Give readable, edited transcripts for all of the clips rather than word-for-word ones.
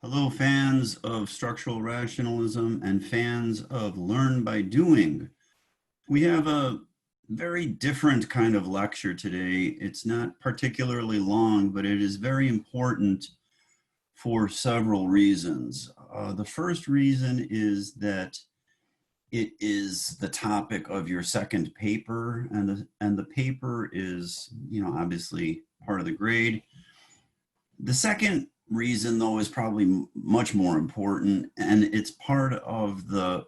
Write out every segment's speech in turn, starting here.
Hello, fans of structural rationalism and fans of learn by doing. We have a very different kind of lecture today. It's not particularly long, but it is very important for several reasons. The first reason is that it is the topic of your second paper, and the paper is, obviously part of the grade. The second reason, though, is probably much more important, and it's part of the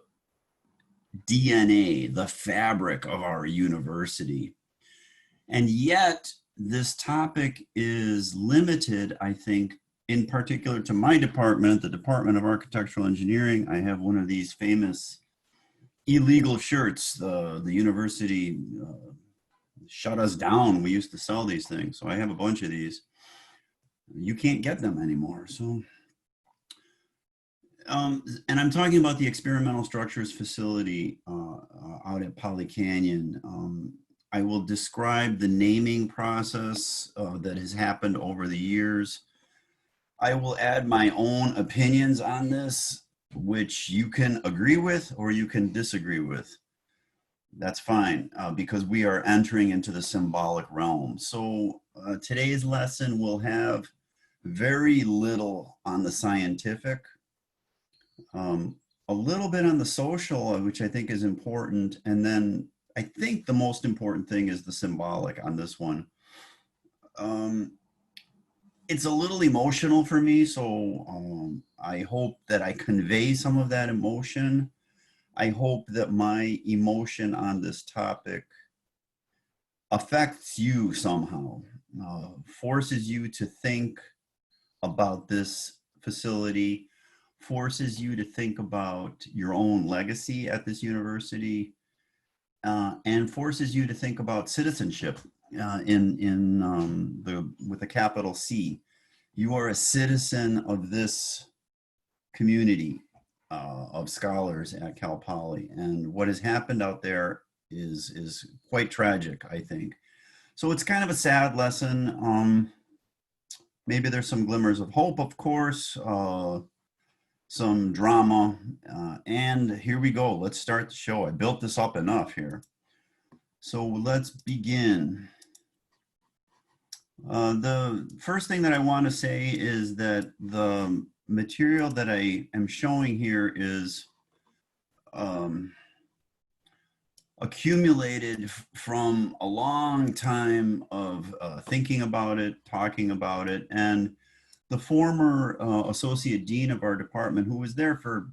DNA, the fabric of our university. And yet, this topic is limited, I think, in particular to my department, the Department of Architectural Engineering. I have one of these famous illegal shirts. The university shut us down. We used to sell these things. So I have a bunch of these. You can't get them anymore. So, and I'm talking about the experimental structures facility out at Poly Canyon. I will describe the naming process that has happened over the years. I will add my own opinions on this, which you can agree with or you can disagree with. That's fine, because we are entering into the symbolic realm. So today's lesson will have very little on the scientific, a little bit on the social, which I think is important, and then I think the most important thing is the symbolic on this one. It's a little emotional for me, so I hope that I convey some of that emotion. I hope that my emotion on this topic affects you somehow, forces you to think about this facility, forces you to think about your own legacy at this university, and forces you to think about citizenship with a capital C. You are a citizen of this community of scholars at Cal Poly, and what has happened out there is quite tragic, I think. So it's kind of a sad lesson. Maybe there's some glimmers of hope, of course, some drama, and here we go. Let's start the show. I built this up enough here. So let's begin. The first thing that I want to say is that the material that I am showing here is accumulated from a long time of thinking about it, talking about it, and the former associate dean of our department, who was there for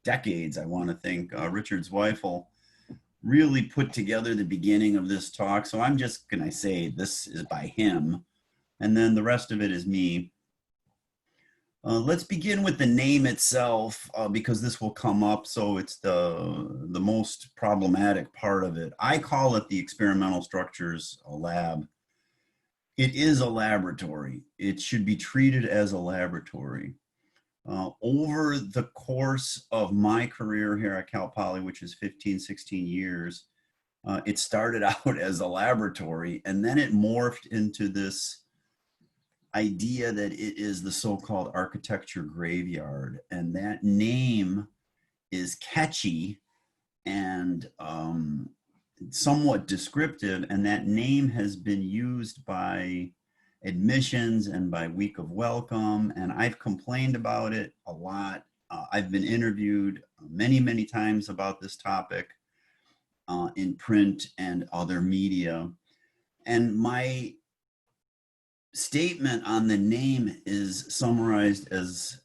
decades, I want to think, Richard Zweifel, really put together the beginning of this talk. So I'm just going to say this is by him, and then the rest of it is me. Let's begin with the name itself, because this will come up, so it's the most problematic part of it. I call it the experimental structures lab. It is a laboratory. It should be treated as a laboratory. Over the course of my career here at Cal Poly, which is 15, 16 years, it started out as a laboratory, and then it morphed into this idea that it is the so-called architecture graveyard. And that name is catchy and somewhat descriptive, and that name has been used by admissions and by week of welcome, and I've complained about it a lot. I've been interviewed many, many times about this topic in print and other media, and my statement on the name is summarized as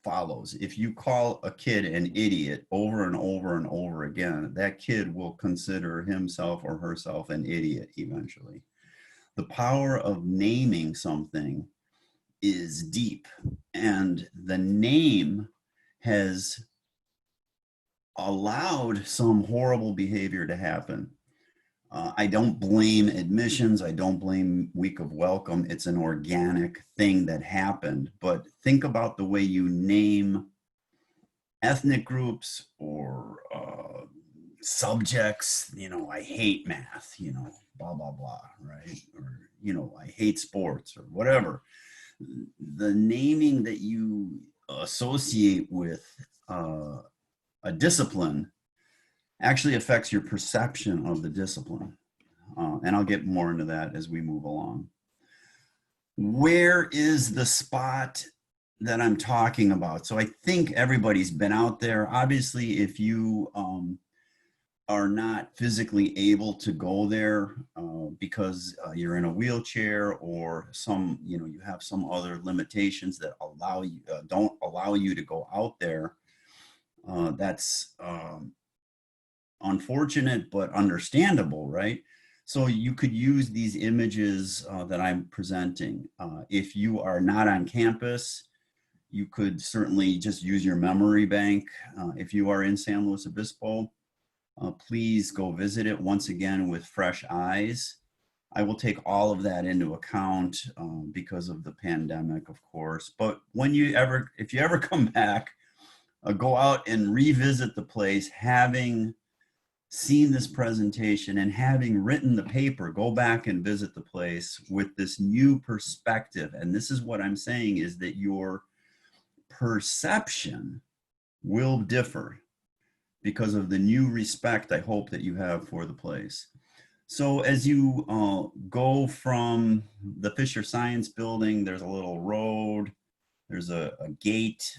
follows. If you call a kid an idiot over and over and over again, that kid will consider himself or herself an idiot eventually. The power of naming something is deep, and the name has allowed some horrible behavior to happen. I don't blame admissions. I don't blame week of welcome. It's an organic thing that happened. But think about the way you name ethnic groups or subjects. I hate math, blah, blah, blah, right? Or, I hate sports or whatever. the naming that you associate with a discipline actually affects your perception of the discipline. And I'll get more into that as we move along. Where is the spot that I'm talking about? So I think everybody's been out there. Obviously, if you are not physically able to go there because you're in a wheelchair or you have some other limitations that don't allow you to go out there, that's unfortunate but understandable, right? So you could use these images that I'm presenting. If you are not on campus, you could certainly just use your memory bank. If you are in San Luis Obispo, please go visit it once again with fresh eyes. I will take all of that into account because of the pandemic, of course. But if you ever come back, go out and revisit the place, having seen this presentation and having written the paper, go back and visit the place with this new perspective. And this is what I'm saying, is that your perception will differ because of the new respect I hope that you have for the place. So as you go from the Fisher Science Building, there's a little road, there's a gate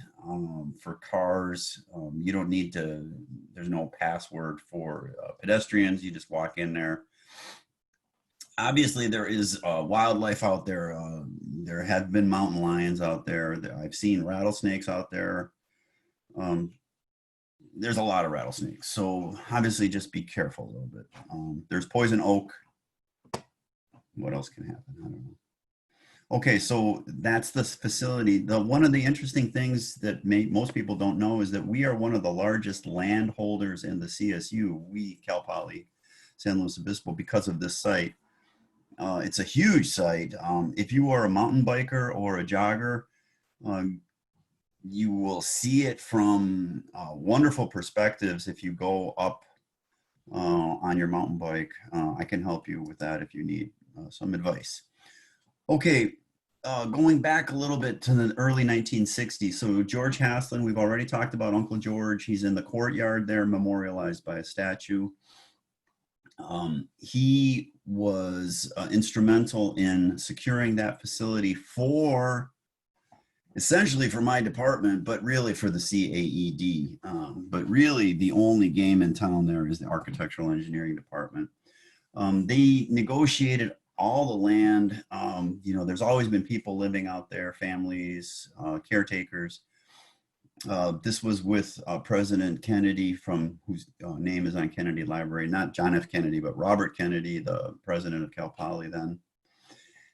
for cars. You don't need to, there's no password for pedestrians. You just walk in there. Obviously, there is wildlife out there. There have been mountain lions out there. I've seen rattlesnakes out there. There's a lot of rattlesnakes. So obviously just be careful a little bit. There's poison oak. What else can happen? I don't know. Okay, so that's the facility. One of the interesting things that most people don't know is that we are one of the largest landholders in the CSU, Cal Poly San Luis Obispo, because of this site. It's a huge site. If you are a mountain biker or a jogger, you will see it from wonderful perspectives if you go up on your mountain bike. I can help you with that if you need some advice. Okay, going back a little bit to the early 1960s. So George Haselton, we've already talked about Uncle George. He's in the courtyard there, memorialized by a statue. He was instrumental in securing that facility essentially for my department, but really for the CAED. But really the only game in town there is the architectural engineering department. They negotiated all the land. There's always been people living out there, families, caretakers. This was with President Kennedy, whose name is on Kennedy Library, not John F. Kennedy, but Robert Kennedy, the president of Cal Poly then.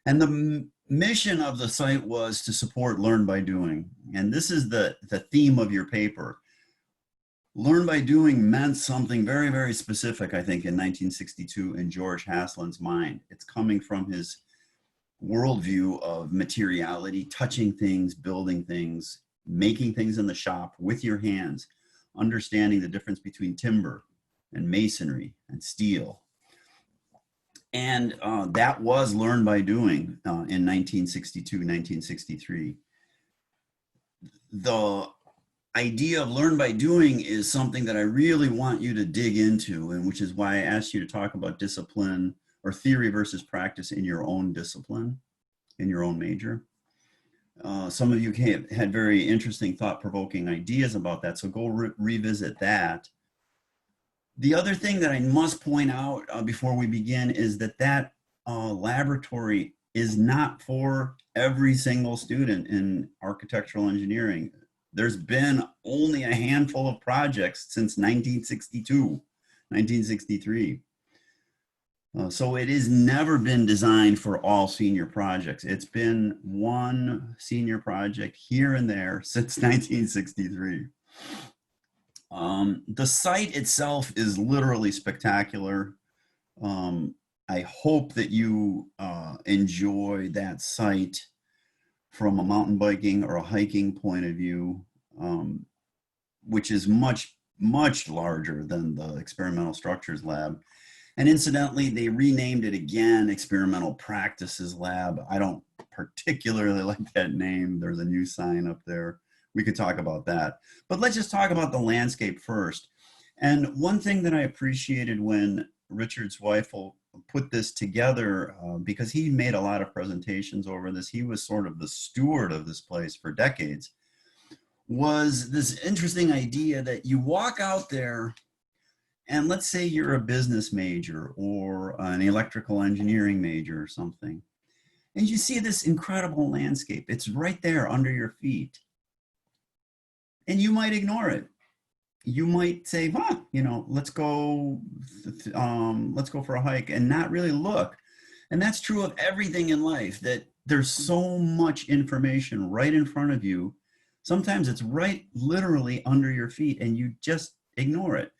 And the mission of the site was to support Learn by Doing. And this is the theme of your paper. Learn by doing meant something very, very specific, I think, in 1962 in George Haselton's mind. It's coming from his worldview of materiality, touching things, building things, making things in the shop with your hands, understanding the difference between timber and masonry and steel. And that was Learn by Doing in 1962, 1963. The idea of Learn by Doing is something that I really want you to dig into, and which is why I asked you to talk about discipline or theory versus practice in your own discipline, in your own major. Some of you had very interesting, thought-provoking ideas about that, so go revisit that. The other thing that I must point out before we begin is that laboratory is not for every single student in architectural engineering. There's been only a handful of projects since 1962, 1963. So it has never been designed for all senior projects. It's been one senior project here and there since 1963. The site itself is literally spectacular. I hope that you enjoy that site from a mountain biking or a hiking point of view, which is much, much larger than the Experimental Structures Lab. And incidentally, they renamed it again, Experimental Practices Lab. I don't particularly like that name. There's a new sign up there. We could talk about that. But let's just talk about the landscape first. And one thing that I appreciated when Richard Zweifel put this together, because he made a lot of presentations over this, he was sort of the steward of this place for decades, was this interesting idea that you walk out there and let's say you're a business major or an electrical engineering major or something, and you see this incredible landscape. It's right there under your feet. And you might ignore it. You might say, let's go for a hike and not really look. And that's true of everything in life, that there's so much information right in front of you. Sometimes it's right literally under your feet and you just ignore it.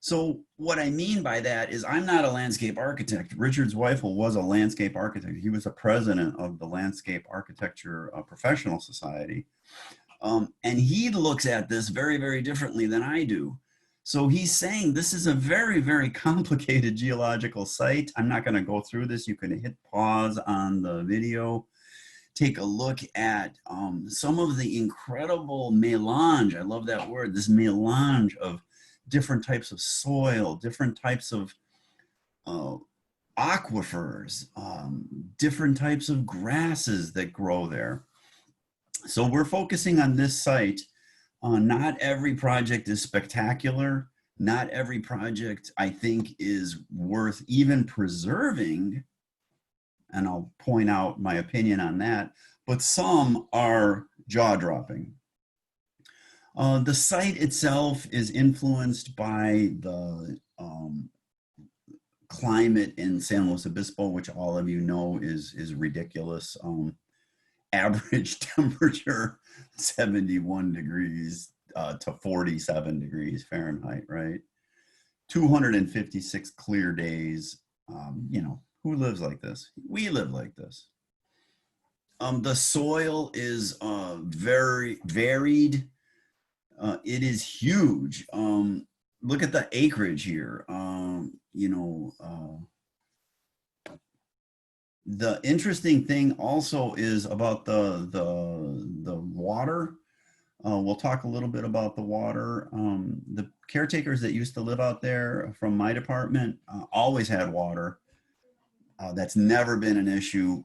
So what I mean by that is I'm not a landscape architect. Richard Zweifel was a landscape architect. He was the president of the Landscape Architecture Professional Society. And he looks at this very, very differently than I do. So he's saying this is a very, very complicated geological site. I'm not going to go through this. You can hit pause on the video. Take a look at some of the incredible melange. I love that word, this melange of different types of soil, different types of aquifers, different types of grasses that grow there. So we're focusing on this site. Not every project is spectacular. Not every project, I think, is worth even preserving. And I'll point out my opinion on that. But some are jaw-dropping. The site itself is influenced by the climate in San Luis Obispo, which all of you know is ridiculous. Average temperature 71 degrees to 47 degrees Fahrenheit, right? 256 clear days. Who lives like this? We live like this. The soil is very varied. It is huge. Look at the acreage here. The interesting thing also is about the water. We'll talk a little bit about the water. The caretakers that used to live out there from my department always had water. That's never been an issue.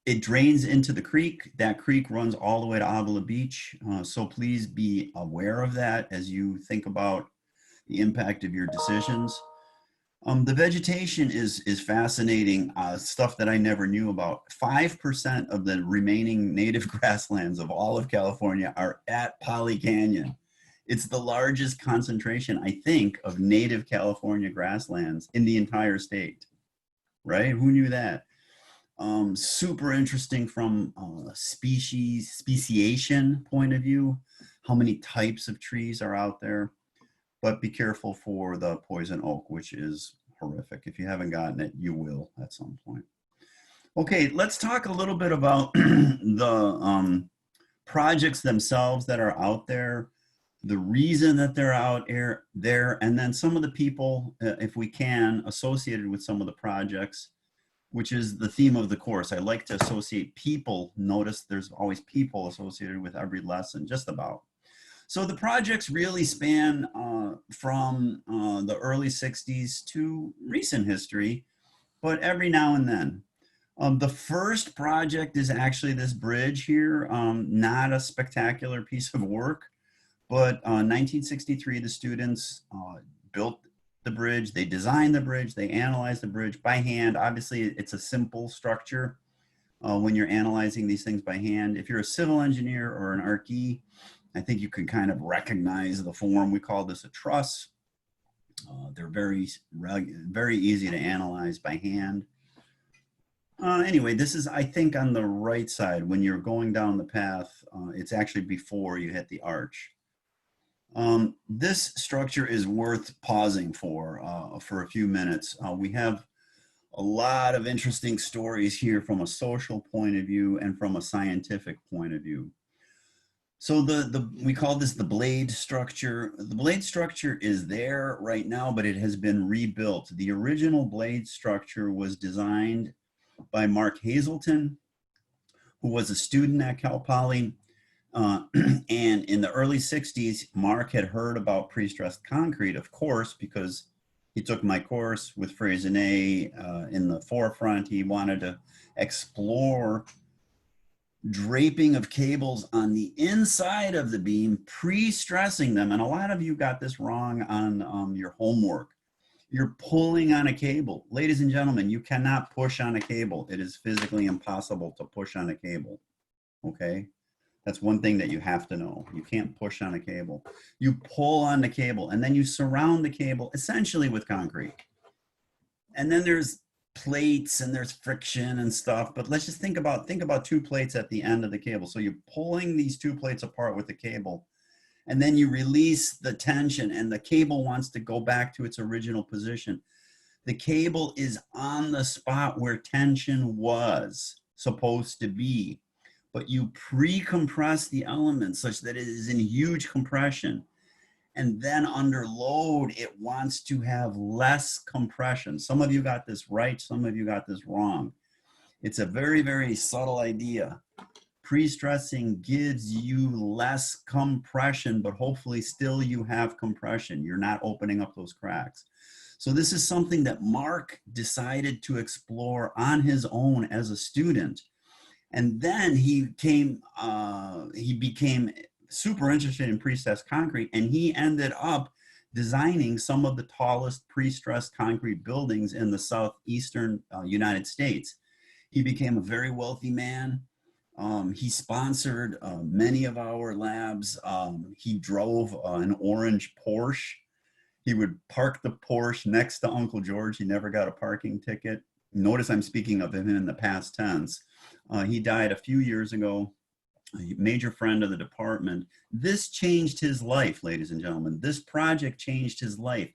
It drains into the creek. That creek runs all the way to Avila Beach. So please be aware of that as you think about the impact of your decisions. The vegetation is fascinating, stuff that I never knew about. 5% of the remaining native grasslands of all of California are at Poly Canyon. It's the largest concentration, I think, of native California grasslands in the entire state, right? Who knew that? Super interesting from a speciation point of view, how many types of trees are out there. But be careful for the poison oak, which is horrific. If you haven't gotten it, you will at some point. Okay, let's talk a little bit about the projects themselves that are out there, the reason that they're out there, and then some of the people, if we can, associated with some of the projects, which is the theme of the course. I like to associate people. Notice there's always people associated with every lesson, just about. So the projects really span from the early 60s to recent history, but every now and then. The first project is actually this bridge here, not a spectacular piece of work, but 1963, the students built the bridge, they designed the bridge, they analyzed the bridge by hand. Obviously, it's a simple structure when you're analyzing these things by hand. If you're a civil engineer or an archie, I think you can kind of recognize the form. We call this a truss. They're very easy to analyze by hand. Anyway, this is, I think, on the right side. When you're going down the path, it's actually before you hit the arch. This structure is worth pausing for a few minutes. We have a lot of interesting stories here from a social point of view and from a scientific point of view. So we call this the blade structure. The blade structure is there right now, but it has been rebuilt. The original blade structure was designed by Mark Haselton, who was a student at Cal Poly. And in the early 60s, Mark had heard about pre-stressed concrete, of course, because he took my course with Freycinet in the forefront. He wanted to explore draping of cables on the inside of the beam, pre-stressing them. And a lot of you got this wrong on your homework. You're pulling on a cable. Ladies and gentlemen, you cannot push on a cable. It is physically impossible to push on a cable, okay? That's one thing that you have to know. You can't push on a cable. You pull on the cable, and then you surround the cable essentially with concrete. And then there's plates and there's friction and stuff, but let's just think about two plates at the end of the cable. So you're pulling these two plates apart with the cable, and then you release the tension, and the cable wants to go back to its original position. The cable is on the spot where tension was supposed to be, but you pre-compress the element such that it is in huge compression. And then under load, it wants to have less compression. Some of you got this right, some of you got this wrong. It's a very, very subtle idea. Pre-stressing gives you less compression, but hopefully still you have compression. You're not opening up those cracks. So this is something that Mark decided to explore on his own as a student. And then he became super interested in pre-stressed concrete, and he ended up designing some of the tallest pre-stressed concrete buildings in the southeastern United States. He became a very wealthy man. He sponsored many of our labs. He drove an orange Porsche. He would park the Porsche next to Uncle George. He never got a parking ticket. Notice I'm speaking of him in the past tense. He died a few years ago, a major friend of the department. This changed his life, ladies and gentlemen. This project changed his life.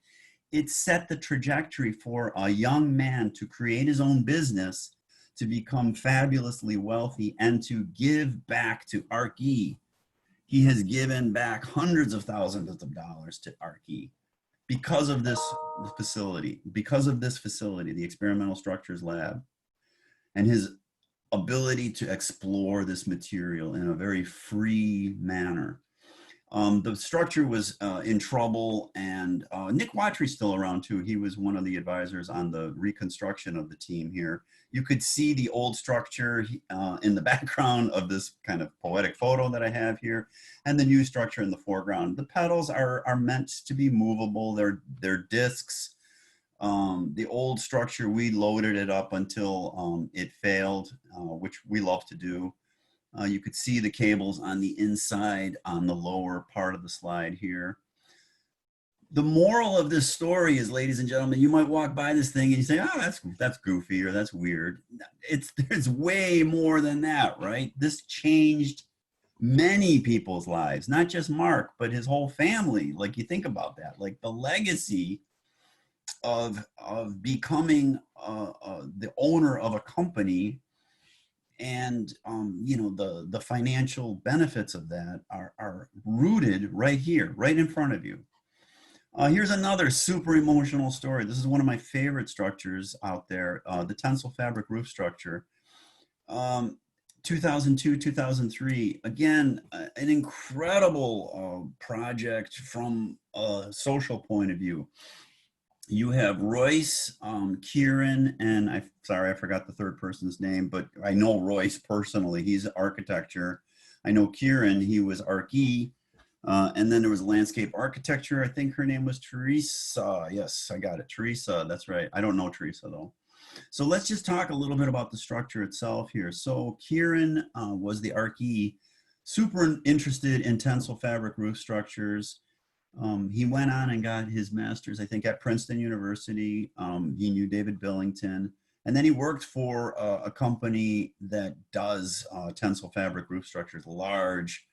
It set the trajectory for a young man to create his own business, to become fabulously wealthy, and to give back to ARC-E. He has given back hundreds of thousands of dollars to ARC-E because of this facility, the Experimental Structures Lab, and his ability to explore this material in a very free manner. The structure was in trouble, and Nick Watry's still around too. He was one of the advisors on the reconstruction of the team here. You could see the old structure in the background of this kind of poetic photo that I have here, and the new structure in the foreground. The pedals are meant to be movable. They're discs. The old structure, we loaded it up until it failed, which we love to do. You could see the cables on the inside on the lower part of the slide here. The moral of this story is, ladies and gentlemen, you might walk by this thing and you say, oh, that's goofy, or that's weird. There's way more than that, right? This changed many people's lives, not just Mark, but his whole family. Like, you think about that, like the legacy of becoming the owner of a company, and you know, the financial benefits of that are rooted right here, right in front of you. Here's another super emotional story. This is one of my favorite structures out there, the tensile fabric roof structure. 2002, 2003, again, an incredible project from a social point of view. You have Royce, Kieran, and sorry, I forgot the third person's name, but I know Royce personally. He's architecture. I know Kieran, he was ARC-E. And then there was landscape architecture. I think her name was Teresa. Yes, I got it. Teresa, that's right. I don't know Teresa though. So let's just talk a little bit about the structure itself here. So Kieran was the ARC-E, super interested in tensile fabric roof structures. He went on and got his master's, I think, at Princeton University. He knew David Billington. And then he worked for a company that does tensile fabric roof structures, large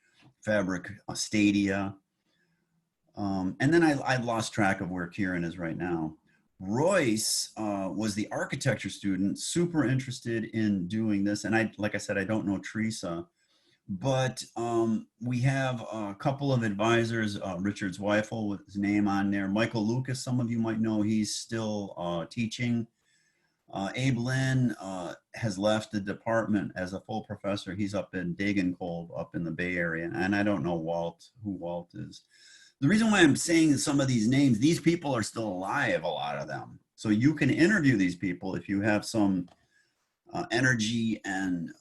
fabric stadia. And then I lost track of where Kieran is right now. Royce was the architecture student, super interested in doing this. And like I said, I don't know Teresa, but we have a couple of advisors, Richard Zweifel with his name on there. Michael Lucas, some of you might know, he's still teaching. Abe Lynn has left the department as a full professor. He's up in Dagenkolb, up in the Bay Area, and I don't know who Walt is. The reason why I'm saying some of these names, these people are still alive, a lot of them. So you can interview these people if you have some energy and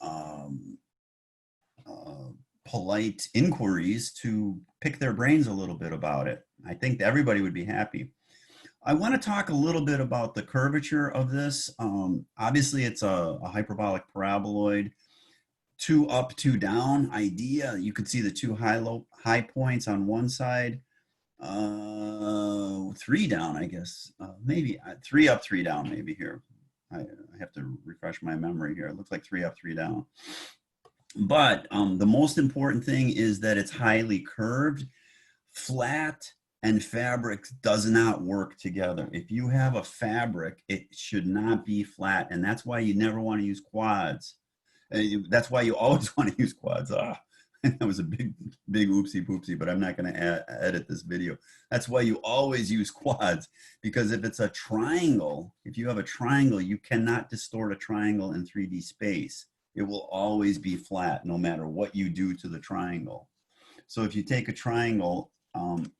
polite inquiries to pick their brains a little bit about it. I think everybody would be happy. I want to talk a little bit about the curvature of this. Obviously, it's a hyperbolic paraboloid, 2 up, 2 down idea. You could see the 2 high points on one side, 3 down, I guess. Maybe 3 up, 3 down, maybe here. I have to refresh my memory here. It looks like 3 up, 3 down. But the most important thing is that it's highly curved. Flat and fabric does not work together. If you have a fabric, it should not be flat. And that's why you never want to use quads. That's why you always want to use quads. That was a big oopsie poopsie, but I'm not going to edit this video. That's why you always use quads, because if it's a triangle, if you have a triangle, you cannot distort a triangle in 3D space. It will always be flat no matter what you do to the triangle. So if you take a triangle,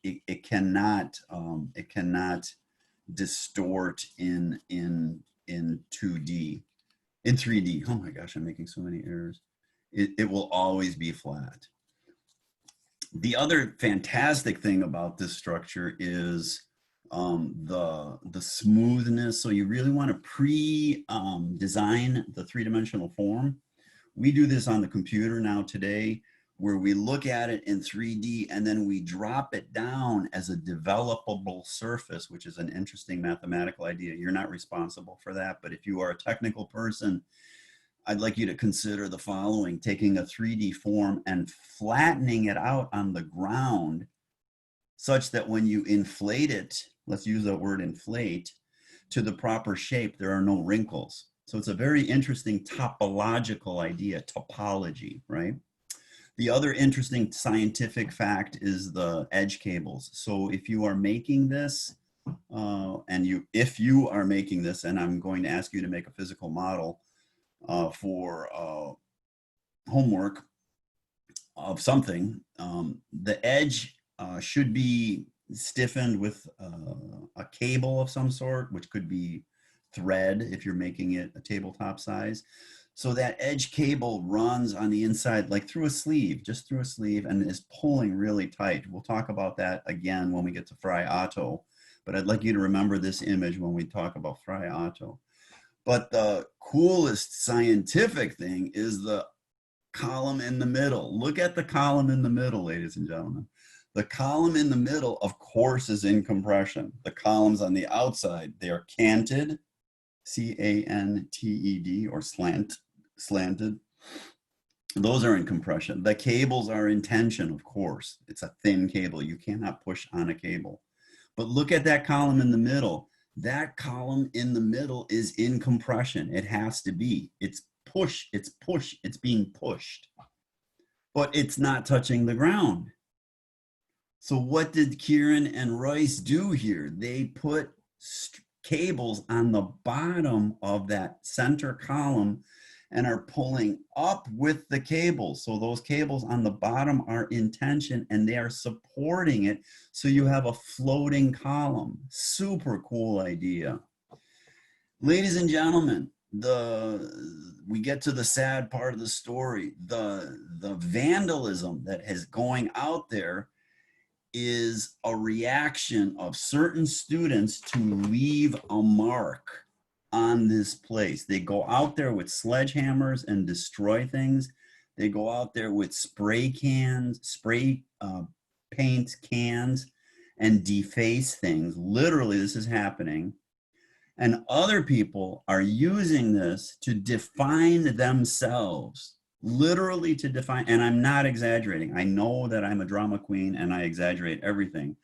it cannot distort in 2D, in 3D. Oh my gosh, I'm making so many errors. It will always be flat. The other fantastic thing about this structure is the smoothness. So you really want to design the 3-dimensional form. We do this on the computer now today, where we look at it in 3D and then we drop it down as a developable surface, which is an interesting mathematical idea. You're not responsible for that, but if you are a technical person, I'd like you to consider the following: taking a 3D form and flattening it out on the ground such that when you inflate it, let's use the word inflate, to the proper shape, there are no wrinkles. So it's a very interesting topological idea, topology, right? The other interesting scientific fact is the edge cables. So if you are making this, if you are making this, and I'm going to ask you to make a physical model for homework of something, the edge should be stiffened with a cable of some sort, which could be thread if you're making it a tabletop size. So that edge cable runs on the inside, like through a sleeve, just through a sleeve, and is pulling really tight. We'll talk about that again when we get to Fry Otto, but I'd like you to remember this image when we talk about Fry Otto. But the coolest scientific thing is the column in the middle. Look at the column in the middle, ladies and gentlemen. The column in the middle, of course, is in compression. The columns on the outside, they are canted, C-A-N-T-E-D, or slanted. Those are in compression. The cables are in tension, of course. It's a thin cable. You cannot push on a cable. But look at that column in the middle. That column in the middle is in compression. It has to be. It's being pushed. But it's not touching the ground. So what did Kieran and Royce do here? They put cables on the bottom of that center column and are pulling up with the cables. So those cables on the bottom are in tension and they are supporting it. So you have a floating column. Super cool idea. Ladies and gentlemen, we get to the sad part of the story. The vandalism that is going out there is a reaction of certain students to leave a mark on this place. They go out there with sledgehammers and destroy things. They go out there with spray paint cans and deface things. Literally, this is happening. And other people are using this to define themselves. Literally to define, and I'm not exaggerating. I know that I'm a drama queen and I exaggerate everything.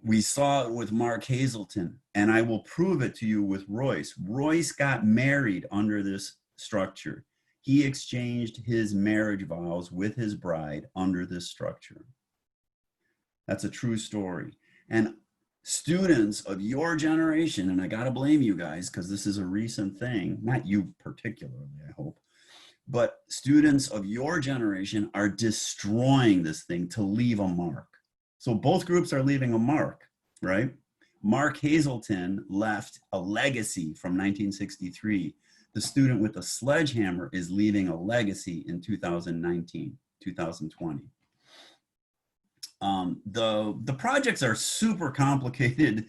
We saw it with Mark Haselton, and I will prove it to you with Royce. Royce got married under this structure. He exchanged his marriage vows with his bride under this structure. That's a true story. And students of your generation, and I got to blame you guys because this is a recent thing, not you particularly, I hope, but students of your generation are destroying this thing to leave a mark. So both groups are leaving a mark, right? Mark Haselton left a legacy from 1963. The student with the sledgehammer is leaving a legacy in 2019, 2020. The projects are super complicated,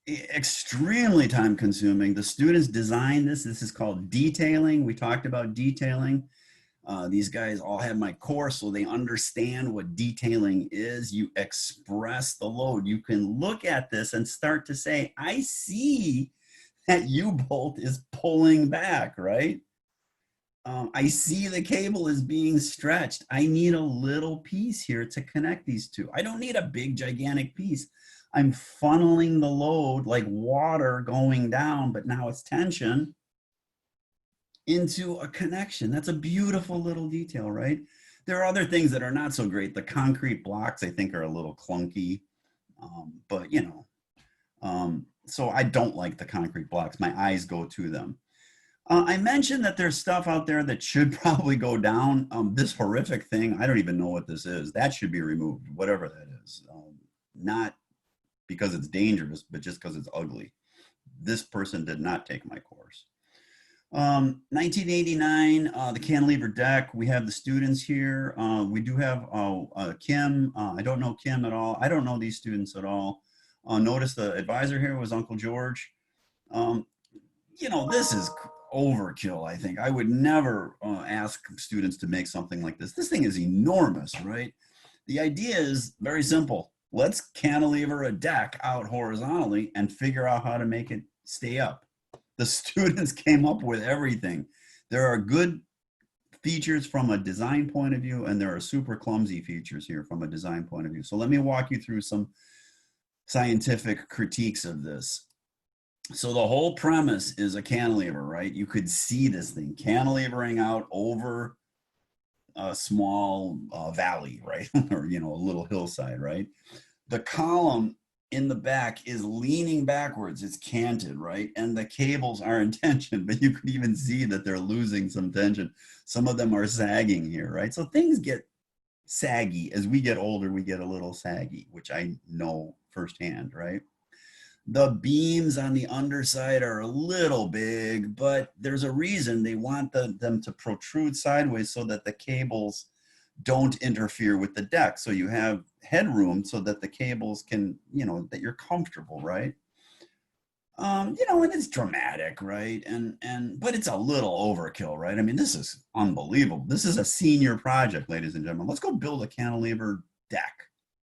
extremely time consuming. The students designed this. This is called detailing. We talked about detailing. These guys all have my course, so they understand what detailing is. You express the load. You can look at this and start to say, I see that U-bolt is pulling back, right? I see the cable is being stretched. I need a little piece here to connect these two. I don't need a big, gigantic piece. I'm funneling the load like water going down, but now it's tension into a connection. That's a beautiful little detail, right? There are other things that are not so great. The concrete blocks, I think, are a little clunky, but you know, so I don't like the concrete blocks. My eyes go to them. I mentioned that there's stuff out there that should probably go down. This horrific thing, I don't even know what this is. That should be removed, whatever that is. Not because it's dangerous, but just because it's ugly. This person did not take my course. 1989, the cantilever deck. We have the students here. We do have Kim. I don't know Kim at all. I don't know these students at all. Notice the advisor here was Uncle George. You know, this is overkill, I think. I would never ask students to make something like this. This thing is enormous, right? The idea is very simple. Let's cantilever a deck out horizontally and figure out how to make it stay up. The students came up with everything. There are good features from a design point of view, and there are super clumsy features here from a design point of view. So let me walk you through some scientific critiques of this. So the whole premise is a cantilever, right? You could see this thing cantilevering out over a small valley, right? Or, you know, a little hillside, right? The column in the back is leaning backwards. It's canted, right? And the cables are in tension, but you could even see that they're losing some tension. Some of them are sagging here, right? So things get saggy. As we get older, we get a little saggy, which I know firsthand, right? The beams on the underside are a little big, but there's a reason they want them to protrude sideways so that the cables don't interfere with the deck. So you have headroom so that the cables can, you know, that you're comfortable, right? You know, and it's dramatic, right? But it's a little overkill, right? I mean, this is unbelievable. This is a senior project, ladies and gentlemen. Let's go build a cantilever deck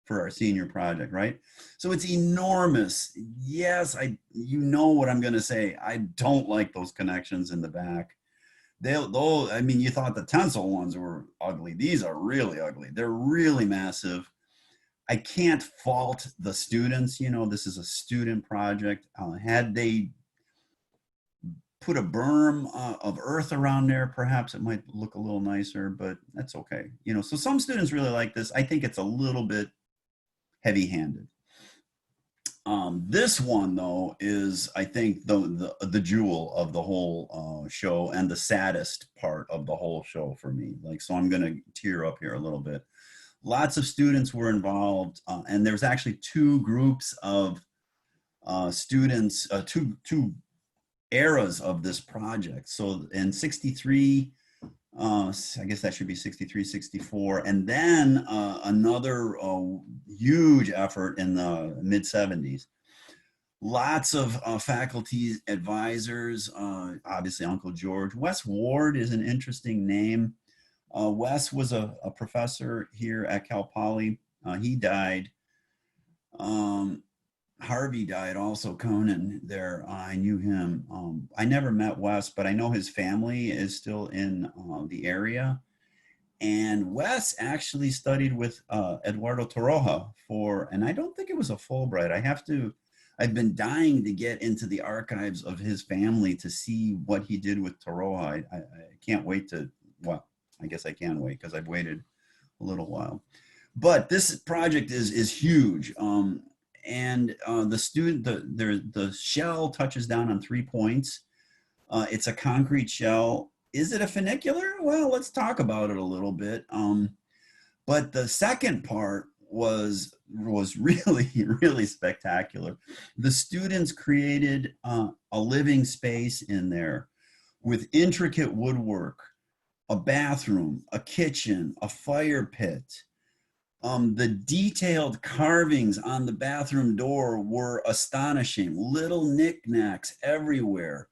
for our senior project, right? So it's enormous. Yes, you know what I'm going to say. I don't like those connections in the back. I mean, you thought the tensile ones were ugly. These are really ugly. They're really massive. I can't fault the students. You know, this is a student project. Had they put a berm of earth around there, perhaps it might look a little nicer, but that's okay. You know, so some students really like this. I think it's a little bit heavy-handed. This one, though, is, I think, the jewel of the whole show and the saddest part of the whole show for me. Like, so I'm going to tear up here a little bit. Lots of students were involved, and there's actually two groups of students, two eras of this project. So in 63, I guess that should be 63, 64, and then another huge effort in the mid 70s. Lots of faculty advisors, obviously Uncle George. Wes Ward is an interesting name. Wes was a professor here at Cal Poly. He died. Harvey died also, Conan there. I knew him. I never met Wes, but I know his family is still in the area. And Wes actually studied with Eduardo Torroja and I don't think it was a Fulbright. I've been dying to get into the archives of his family to see what he did with Torroja. I can't wait well, I guess I can wait because I've waited a little while. But this project is huge. the shell touches down on 3 points. It's a concrete shell. Is it a funicular? Well, let's talk about it a little bit. But the second part was really, really spectacular. The students created a living space in there with intricate woodwork, a bathroom, a kitchen, a fire pit. The detailed carvings on the bathroom door were astonishing. Little knickknacks everywhere.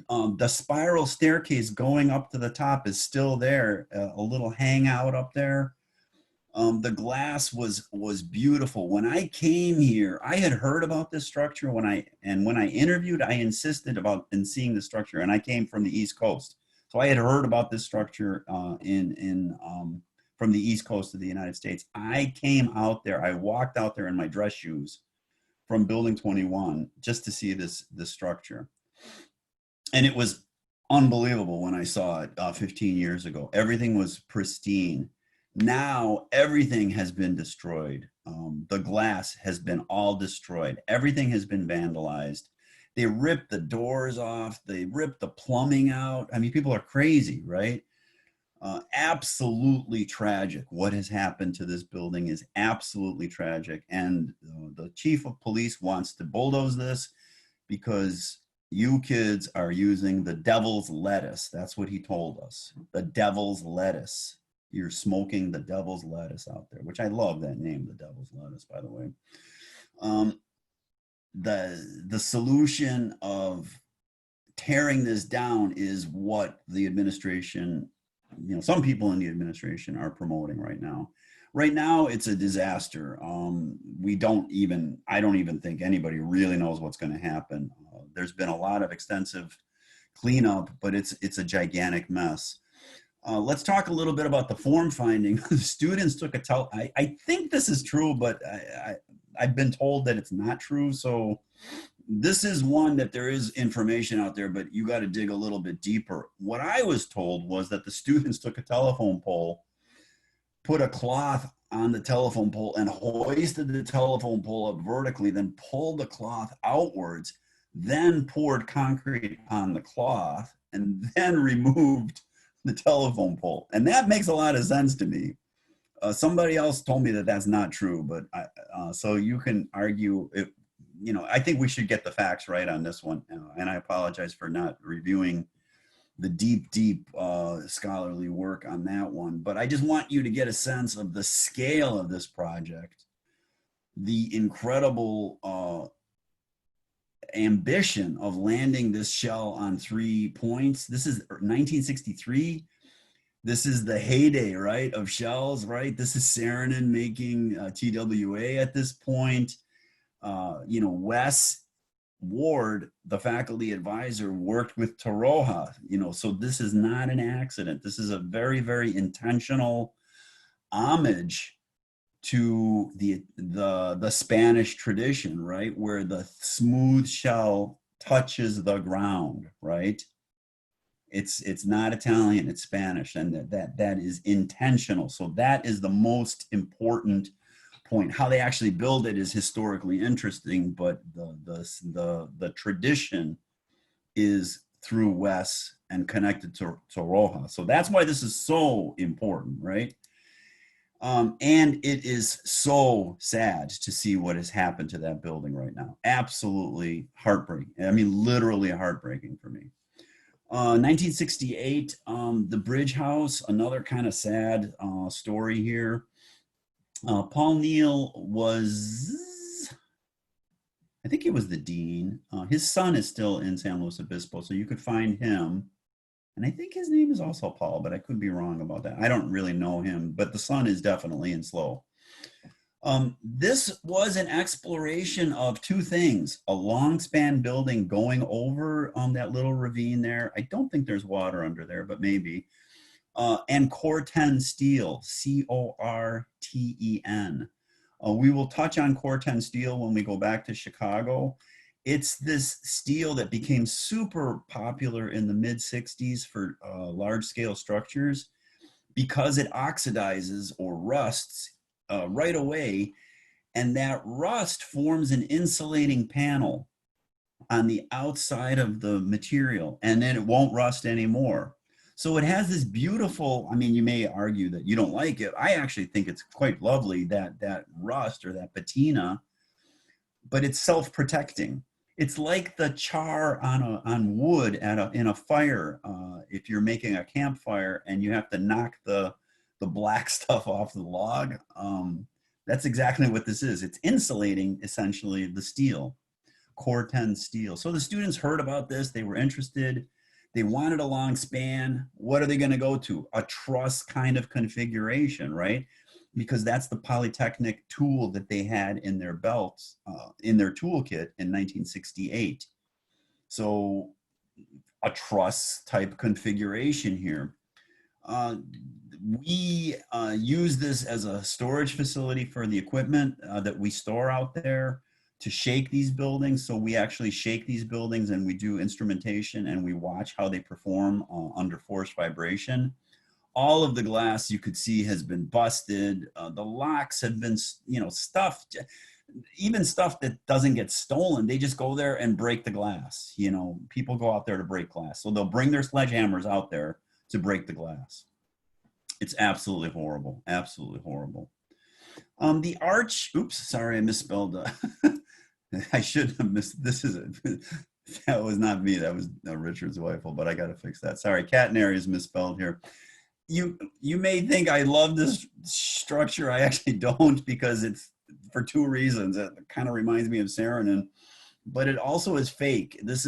The spiral staircase going up to the top is still there, a little hangout up there. The glass was beautiful. When I came here, I had heard about this structure when I interviewed, I insisted about seeing the structure, and I came from the East Coast. So I had heard about this structure from the East Coast of the United States. I came out there, I walked out there in my dress shoes from Building 21 just to see this structure. And it was unbelievable when I saw it 15 years ago. Everything was pristine. Now everything has been destroyed. The glass has been all destroyed. Everything has been vandalized. They ripped the doors off. They ripped the plumbing out. I mean, people are crazy, right? Absolutely tragic. What has happened to this building is absolutely tragic. And the chief of police wants to bulldoze this because you kids are using the devil's lettuce. That's what he told us. The devil's lettuce. You're smoking the devil's lettuce out there, which I love that name, the devil's lettuce, by the way. The solution of tearing this down is what the administration, some people in the administration are promoting right now. Right now, it's a disaster. I don't even think anybody really knows what's going to happen. There's been a lot of extensive cleanup, but it's a gigantic mess. Let's talk a little bit about the form finding. The students took I think this is true, but I've been told that it's not true. So this is one that there is information out there, but you got to dig a little bit deeper. What I was told was that the students took a telephone pole, put a cloth on the telephone pole and hoisted the telephone pole up vertically, then pulled the cloth outwards, then poured concrete on the cloth, and then removed the telephone pole. And that makes a lot of sense to me. Somebody else told me that that's not true, but so you can argue it. I think we should get the facts right on this one. And I apologize for not reviewing the deep scholarly work on that one. But I just want you to get a sense of the scale of this project, the incredible ambition of landing this shell on 3 points. This is 1963. This is the heyday, right, of shells, right? This is Saarinen making TWA at this point. Wes Ward, the faculty advisor, worked with Taroja, so this is not an accident. This is a very, very intentional homage to the Spanish tradition, right? Where the smooth shell touches the ground, right? It's not Italian, it's Spanish, and that is intentional. So that is the most important point. How they actually build it is historically interesting, but the tradition is through Wes and connected to Roja. So that's why this is so important, right? And it is so sad to see what has happened to that building right now. Absolutely heartbreaking. I mean, literally heartbreaking for me. 1968, the Bridge House, another kind of sad story here. Paul Neal was, I think he was the dean. His son is still in San Luis Obispo, so you could find him. And I think his name is also Paul, but I could be wrong about that. I don't really know him, but the son is definitely in SLO. This was an exploration of two things: a long span building going over that little ravine there. I don't think there's water under there, but maybe. And Corten steel, C-O-R-T-E-N. We will touch on Corten steel when we go back to Chicago. It's this steel that became super popular in the mid-60s for large-scale structures because it oxidizes or rusts right away, And that rust forms an insulating panel on the outside of the material, and then it won't rust anymore. So it has this beautiful, I mean, you may argue that you don't like it. I actually think it's quite lovely, that rust or that patina, but it's self-protecting. It's like the char on wood in a fire. If you're making a campfire and you have to knock the black stuff off the log, that's exactly what this is. It's insulating essentially the steel, core 10 steel. So the students heard about this. They were interested. They wanted a long span. What are they going to go to? A truss kind of configuration, right? Because that's the Polytechnic tool that they had in their belts, in their toolkit in 1968. So a truss type configuration here. We use this as a storage facility for the equipment that we store out there to shake these buildings. So we actually shake these buildings and we do instrumentation and we watch how they perform under force vibration. All of the glass you could see has been busted. The locks have been, stuffed. Even stuff that doesn't get stolen, they just go there and break the glass. People go out there to break glass. So they'll bring their sledgehammers out there to break the glass. It's absolutely horrible, absolutely horrible. The arch, oops, sorry, I misspelled. I should have missed, that was not me, that was Richard's wife, but I got to fix that. Sorry, Catinary is misspelled here. You may think I love this structure. I actually don't, because it's for two reasons. It kind of reminds me of Saarinen, but it also is fake. There's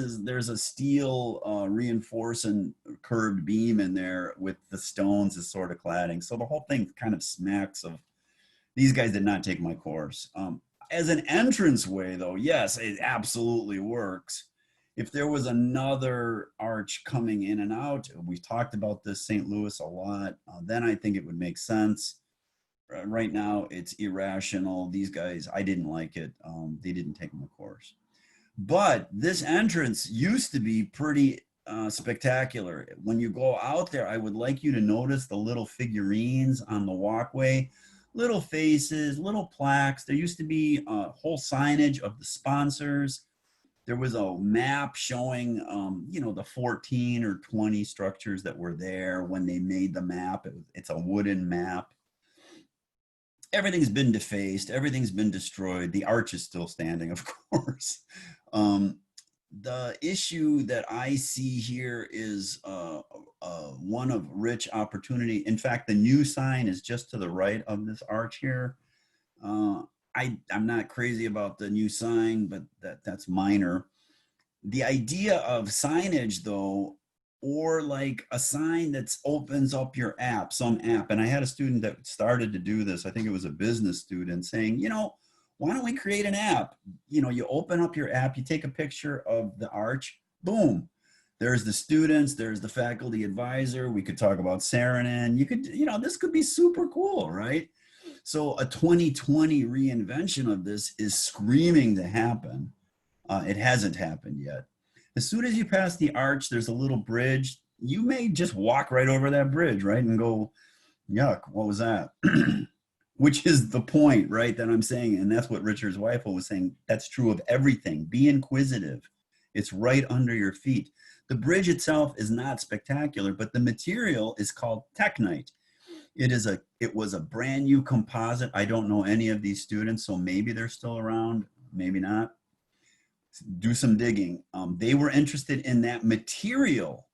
a steel reinforcing curved beam in there with the stones as sort of cladding. So the whole thing kind of smacks of, these guys did not take my course. As an entranceway though, yes, it absolutely works. If there was another arch coming in and out, we've talked about this St. Louis a lot, then I think it would make sense. Right now, it's irrational. These guys, I didn't like it. They didn't take my course. But this entrance used to be pretty spectacular. When you go out there, I would like you to notice the little figurines on the walkway, little faces, little plaques. There used to be a whole signage of the sponsors. There was a map showing, the 14 or 20 structures that were there when they made the map. It's a wooden map. Everything's been defaced. Everything's been destroyed. The arch is still standing, of course. The issue that I see here is one of rich opportunity. In fact, the new sign is just to the right of this arch here. I'm not crazy about the new sign, but that's minor. The idea of signage though, or like a sign that opens up your app, some app. And I had a student that started to do this. I think it was a business student saying, why don't we create an app? You open up your app, you take a picture of the arch, boom. There's the students, there's the faculty advisor. We could talk about Saarinen. You could, this could be super cool, right? So a 2020 reinvention of this is screaming to happen. It hasn't happened yet. As soon as you pass the arch, there's a little bridge. You may just walk right over that bridge, right? And go, yuck, what was that? Which is the point, right, that I'm saying. And that's what Richard's wife was saying. That's true of everything. Be inquisitive. It's right under your feet. The bridge itself is not spectacular, but the material is called Technite. It was a brand new composite. I don't know any of these students, so maybe they're still around, maybe not. Do some digging. They were interested in that material,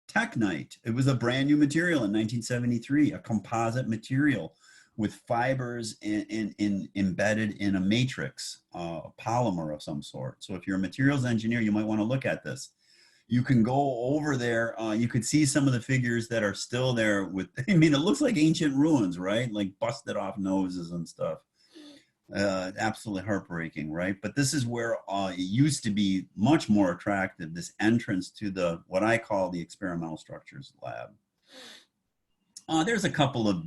Technite. It was a brand new material in 1973, a composite material with fibers embedded in a matrix, a polymer of some sort. So if you're a materials engineer, you might want to look at this. You can go over there. You could see some of the figures that are still there with, it looks like ancient ruins, right? Like busted off noses and stuff. Absolutely heartbreaking, right? But this is where it used to be much more attractive, this entrance to what I call the experimental structures lab. There's a couple of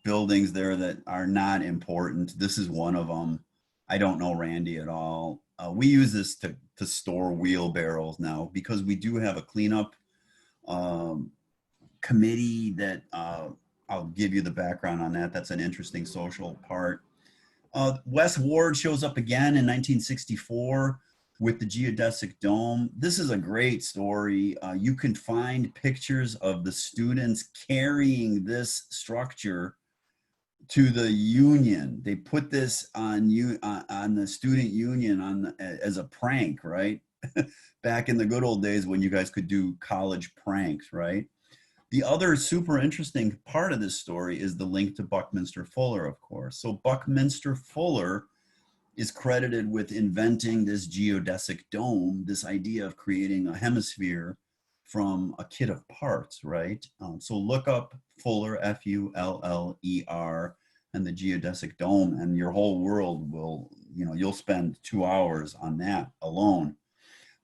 buildings there that are not important. This is one of them. I don't know Randy at all. We use this to store wheelbarrows now because we do have a cleanup committee that I'll give you the background on that. That's an interesting social part. Wes Ward shows up again in 1964 with the geodesic dome. This is a great story. You can find pictures of the students carrying this structure to the union. They put this on the student union as a prank, right? Back in the good old days when you guys could do college pranks, right? The other super interesting part of this story is the link to Buckminster Fuller, of course. So Buckminster Fuller is credited with inventing this geodesic dome, this idea of creating a hemisphere from a kit of parts, right? So look up Fuller, F-U-L-L-E-R, and the geodesic dome, and your whole world will, you'll spend 2 hours on that alone.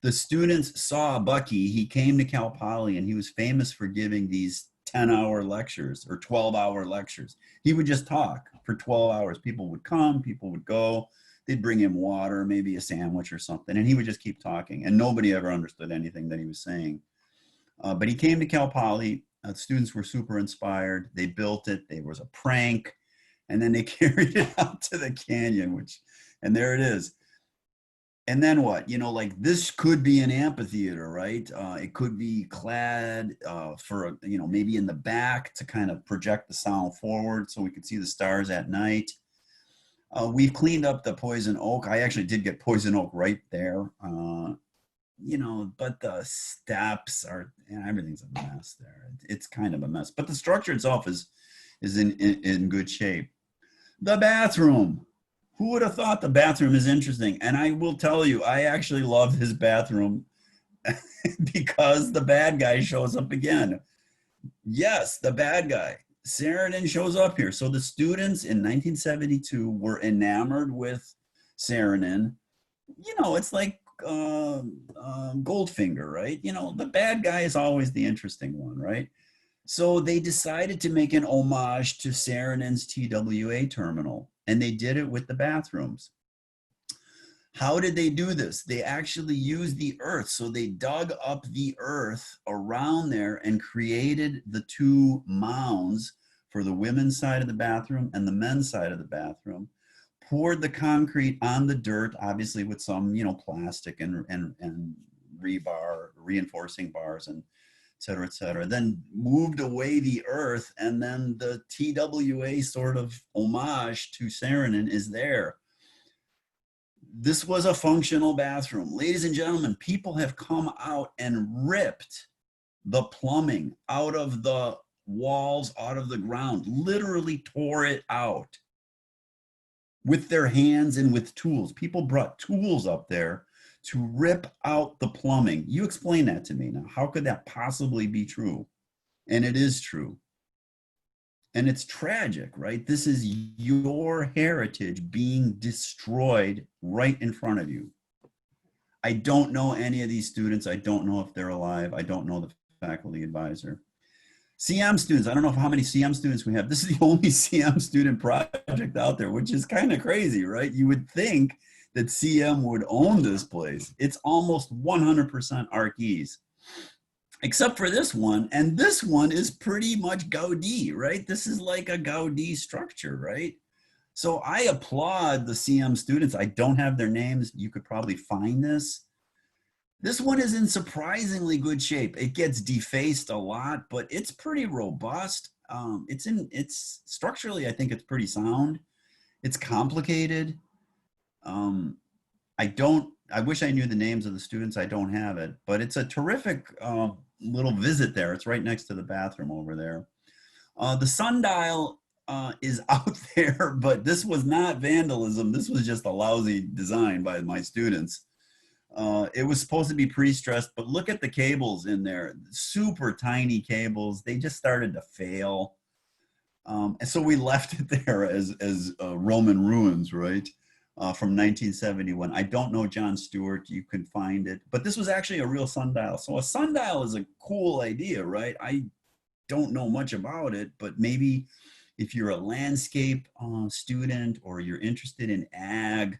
The students saw Bucky. He came to Cal Poly, and he was famous for giving these 10-hour lectures or 12-hour lectures. He would just talk for 12 hours. People would come, people would go. They'd bring him water, maybe a sandwich or something, and he would just keep talking, and nobody ever understood anything that he was saying. But he came to Cal Poly. Students were super inspired. They built it. There was a prank, and then they carried it out to the canyon, and there it is. And then what? Like this could be an amphitheater, right? It could be clad for, maybe in the back to kind of project the sound forward so we could see the stars at night. We've cleaned up the poison oak. I actually did get poison oak right there. But the steps are, everything's a mess there. It's kind of a mess, but the structure itself is in good shape. The bathroom. Who would have thought the bathroom is interesting? And I will tell you, I actually love his bathroom because the bad guy shows up again. Yes, the bad guy. Saarinen shows up here. So the students in 1972 were enamored with Saarinen. It's like Goldfinger, right? The bad guy is always the interesting one, right? So they decided to make an homage to Saarinen's TWA terminal, and they did it with the bathrooms. How did they do this? They actually used the earth. So they dug up the earth around there and created the two mounds for the women's side of the bathroom and the men's side of the bathroom, poured the concrete on the dirt, obviously with some, plastic and rebar, reinforcing bars, and et cetera, then moved away the earth, and then the TWA sort of homage to Saarinen is there. This was a functional bathroom. Ladies and gentlemen, people have come out and ripped the plumbing out of the walls, out of the ground, literally tore it out with their hands and with tools. People brought tools up there to rip out the plumbing. You explain that to me now. How could that possibly be true? And it is true. And it's tragic, right? This is your heritage being destroyed right in front of you. I don't know any of these students. I don't know if they're alive. I don't know the faculty advisor. CM students, I don't know how many CM students we have. This is the only CM student project out there, which is kind of crazy, right? You would think that CM would own this place. It's almost 100% Archies, except for this one. And this one is pretty much Gaudi, right? This is like a Gaudi structure, right? So I applaud the CM students. I don't have their names. You could probably find this. This one is in surprisingly good shape. It gets defaced a lot, but it's pretty robust. It's structurally, I think it's pretty sound. It's complicated. I wish I knew the names of the students. I don't have it, but it's a terrific little visit there. It's right next to the bathroom over there. The sundial is out there, but this was not vandalism. This was just a lousy design by my students. It was supposed to be pre-stressed, but look at the cables in there. Super tiny cables. They just started to fail. And so we left it there as Roman ruins, right? From 1971. I don't know John Stewart. You can find it. But this was actually a real sundial. So a sundial is a cool idea, right? I don't know much about it, but maybe if you're a landscape student or you're interested in ag,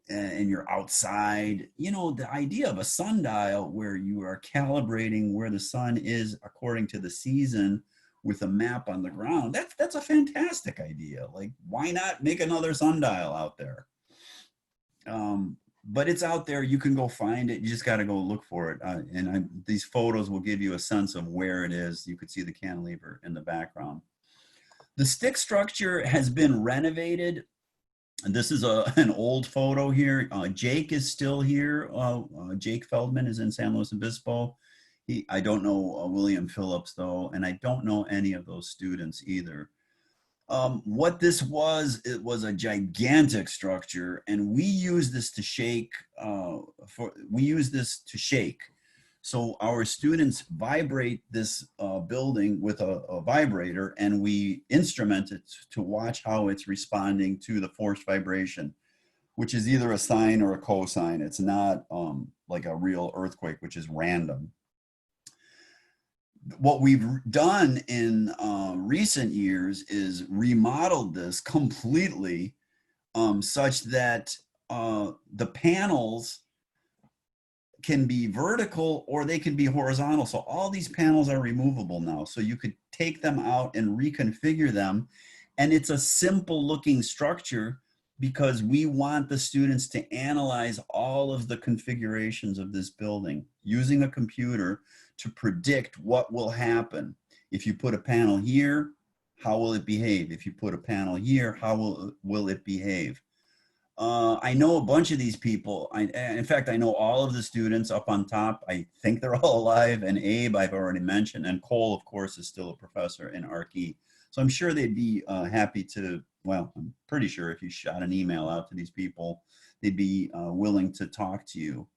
and you're outside, the idea of a sundial where you are calibrating where the sun is according to the season with a map on the ground, that's a fantastic idea. Like, why not make another sundial out there? But it's out there. You can go find it. You just got to go look for it. These photos will give you a sense of where it is. You could see the cantilever in the background. The stick structure has been renovated. This is an old photo here. Jake is still here. Jake Feldman is in San Luis Obispo. I don't know William Phillips though, and I don't know any of those students either. What this was, it was a gigantic structure, and we use this to shake. So our students vibrate this building with a vibrator, and we instrument it to watch how it's responding to the forced vibration, which is either a sine or a cosine. It's not like a real earthquake, which is random. What we've done in recent years is remodeled this completely such that the panels can be vertical or they can be horizontal. So all these panels are removable now. So you could take them out and reconfigure them. And it's a simple looking structure because we want the students to analyze all of the configurations of this building using a computer to predict what will happen. If you put a panel here, how will it behave? If you put a panel here, how will it behave? I know a bunch of these people. In fact, I know all of the students up on top. I think they're all alive. And Abe, I've already mentioned. And Cole, of course, is still a professor in ArcE. So I'm sure they'd be happy to, well, I'm pretty sure if you shot an email out to these people, they'd be willing to talk to you.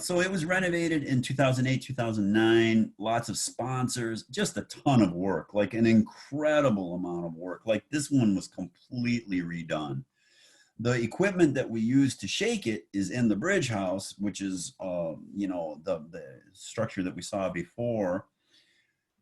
So it was renovated in 2008, 2009, lots of sponsors, just a ton of work, like an incredible amount of work. Like this one was completely redone. The equipment that we use to shake it is in the bridge house, which is, the structure that we saw before.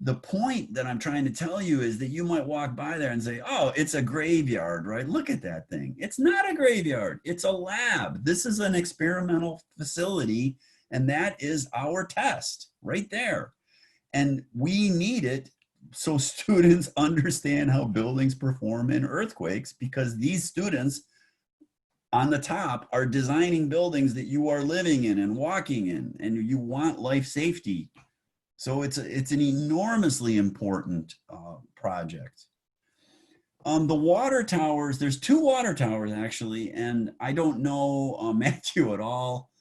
The point that I'm trying to tell you is that you might walk by there and say, oh, it's a graveyard, right? Look at that thing. It's not a graveyard. It's a lab. This is an experimental facility, and that is our test right there. And we need it so students understand how buildings perform in earthquakes, because these students on the top are designing buildings that you are living in and walking in, and you want life safety. So it's an enormously important project. The water towers, there's 2 water towers actually, and I don't know Matthew at all.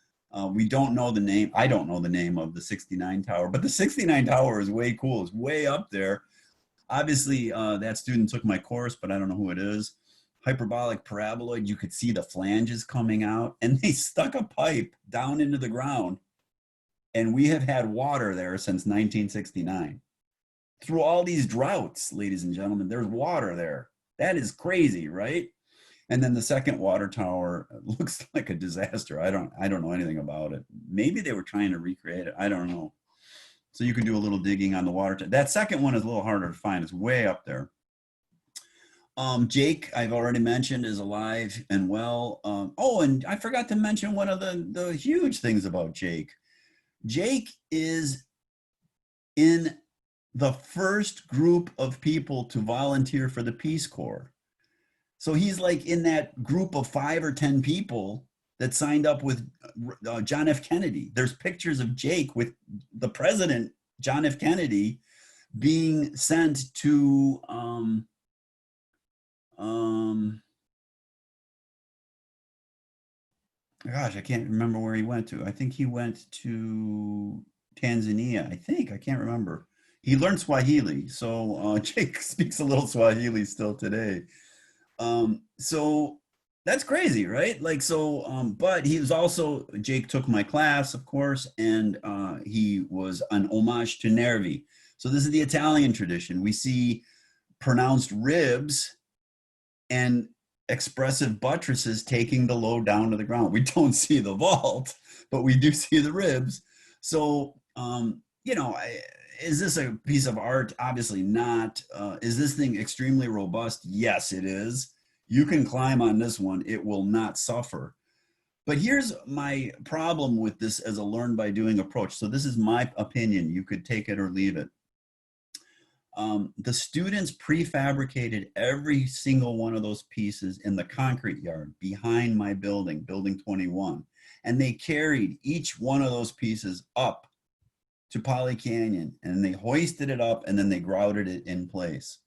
We don't know the name. I don't know the name of the 69 tower, but the 69 tower is way cool. It's way up there. Obviously, that student took my course, but I don't know who it is. Hyperbolic paraboloid, you could see the flanges coming out, and they stuck a pipe down into the ground. And we have had water there since 1969. Through all these droughts, ladies and gentlemen, there's water there. That is crazy, right? And then the second water tower looks like a disaster. I don't know anything about it. Maybe they were trying to recreate it. I don't know. So you can do a little digging on the water. That second one is a little harder to find. It's way up there. Jake, I've already mentioned, is alive and well. Oh, and I forgot to mention one of the huge things about Jake. Jake is in the first group of people to volunteer for the Peace Corps. So he's like in that group of 5 or 10 people that signed up with John F. Kennedy. There's pictures of Jake with the president, John F. Kennedy, being sent to gosh, I can't remember where he went to. I think he went to Tanzania. I can't remember. He learned Swahili, so Jake speaks a little Swahili still today. So that's crazy, right? Like, so, but he was also, Jake took my class, of course, and he was an homage to Nervi. So this is the Italian tradition. We see pronounced ribs and expressive buttresses taking the load down to the ground. We don't see the vault, but we do see the ribs. So, is this a piece of art? Obviously not. Is this thing extremely robust? Yes, it is. You can climb on this one. It will not suffer. But here's my problem with this as a learn by doing approach. So this is my opinion. You could take it or leave it. The students prefabricated every single one of those pieces in the concrete yard behind my building, building 21. And they carried each one of those pieces up to Poly Canyon, and they hoisted it up, and then they grouted it in place.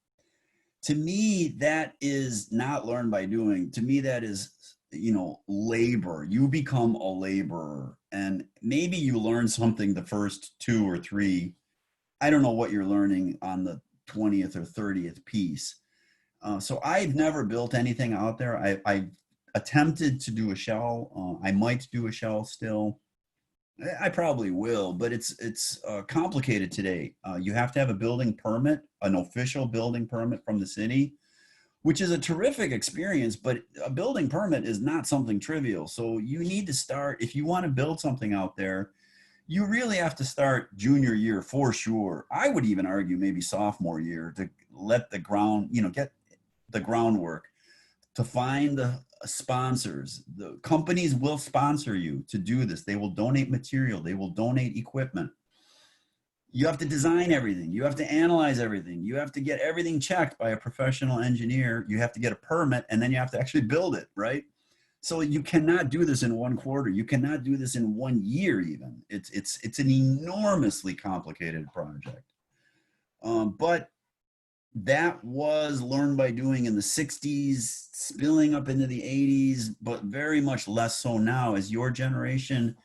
To me, that is not learned by doing. To me, that is, labor. You become a laborer, and maybe you learn something the first 2 or 3. I don't know what you're learning on the 20th or 30th piece. So I've never built anything out there. I've attempted to do a shell. I might do a shell still. I probably will, but it's complicated today. You have to have a building permit, an official building permit from the city, which is a terrific experience, but a building permit is not something trivial. So you need to start, if you want to build something out there, you really have to start junior year for sure. I would even argue maybe sophomore year to let the ground, get the groundwork, to find the sponsors. The companies will sponsor you to do this. They will donate material. They will donate equipment. You have to design everything. You have to analyze everything. You have to get everything checked by a professional engineer. You have to get a permit, and then you have to actually build it, right? So you cannot do this in 1 quarter. You cannot do this in 1 year even. It's an enormously complicated project. But that was learned by doing in the 60s, spilling up into the 80s, but very much less so now as your generation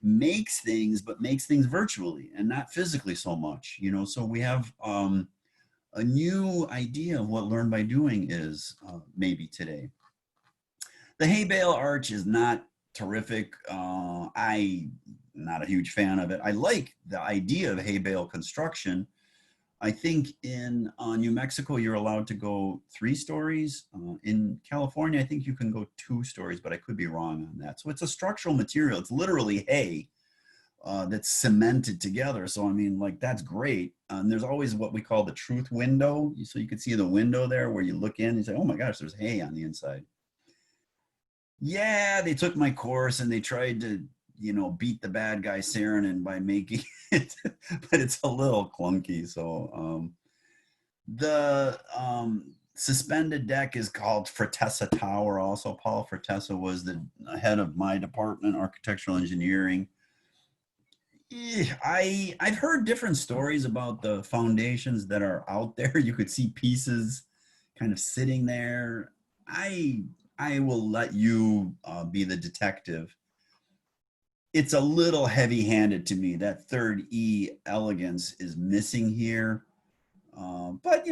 makes things, but makes things virtually and not physically so much. So we have a new idea of what learn by doing is maybe today. The Bale Arch is not terrific. I'm not a huge fan of it. I like the idea of hay bale construction. I think in New Mexico, you're allowed to go 3 stories. In California, I think you can go 2 stories, but I could be wrong on that. So it's a structural material. It's literally hay that's cemented together. So, I mean, like, that's great. And there's always what we call the truth window. So you can see the window there where you look in and you say, oh my gosh, there's hay on the inside. Yeah, they took my course and they tried to, beat the bad guy Saarinen by making it, but it's a little clunky. So the suspended deck is called Fratessa Tower. Also, Paul Fratessa was the head of my department, architectural engineering. I've heard different stories about the foundations that are out there. You could see pieces kind of sitting there. I will let you be the detective. It's a little heavy-handed to me. That third E, elegance, is missing here. But,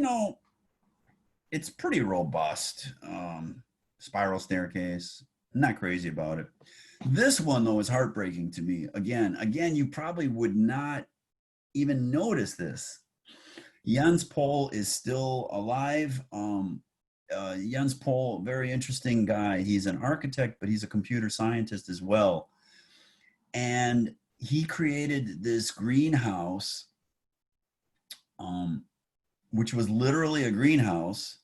it's pretty robust. Spiral staircase, not crazy about it. This one, though, is heartbreaking to me. Again, you probably would not even notice this. Jens Pohl is still alive. Jens Pohl, very interesting guy. He's an architect, but he's a computer scientist as well. And he created this greenhouse, which was literally a greenhouse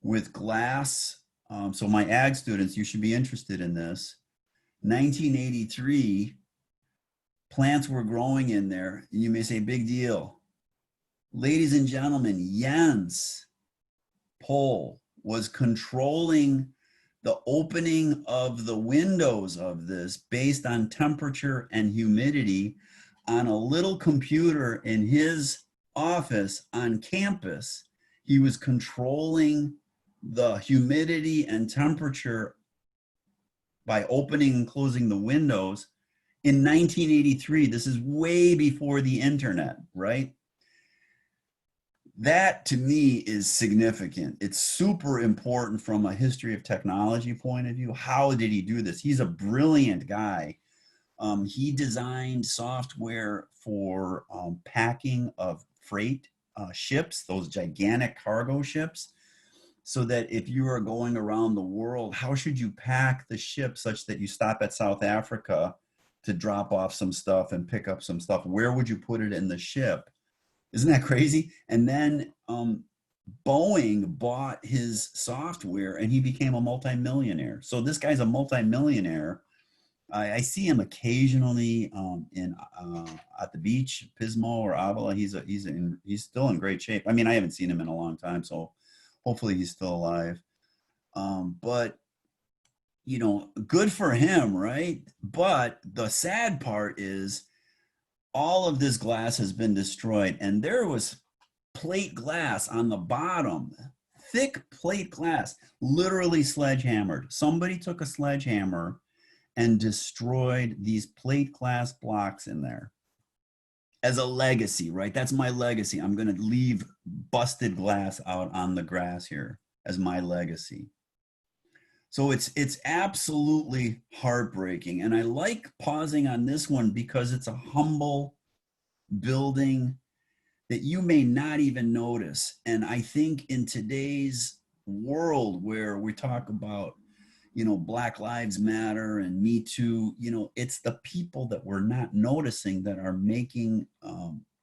with glass. So my ag students, you should be interested in this. 1983, plants were growing in there. And you may say, big deal. Ladies and gentlemen, Jens Pohl was controlling the opening of the windows of this based on temperature and humidity on a little computer in his office on campus. He was controlling the humidity and temperature by opening and closing the windows in 1983. This is way before the internet, right? That to me is significant. It's super important from a history of technology point of view. How did he do this? He's a brilliant guy. He designed software for packing of freight ships, those gigantic cargo ships, so that if you are going around the world, how should you pack the ship such that you stop at South Africa to drop off some stuff and pick up some stuff? Where would you put it in the ship? Isn't that crazy? And then Boeing bought his software and he became a multimillionaire. So this guy's a multimillionaire I see him occasionally at the beach, Pismo or Avila. He's still in great shape. I mean, I haven't seen him in a long time, so hopefully he's still alive. But you know, good for him, right? But the sad part is all of this glass has been destroyed, and there was plate glass on the bottom, thick plate glass, literally sledgehammered. Somebody took a sledgehammer and destroyed these plate glass blocks in there as a legacy, right? That's my legacy. I'm going to leave busted glass out on the grass here as my legacy. So it's absolutely heartbreaking. And I like pausing on this one because it's a humble building that you may not even notice. And I think in today's world where we talk about, you know, Black Lives Matter and Me Too, you know, it's the people that we're not noticing that are making,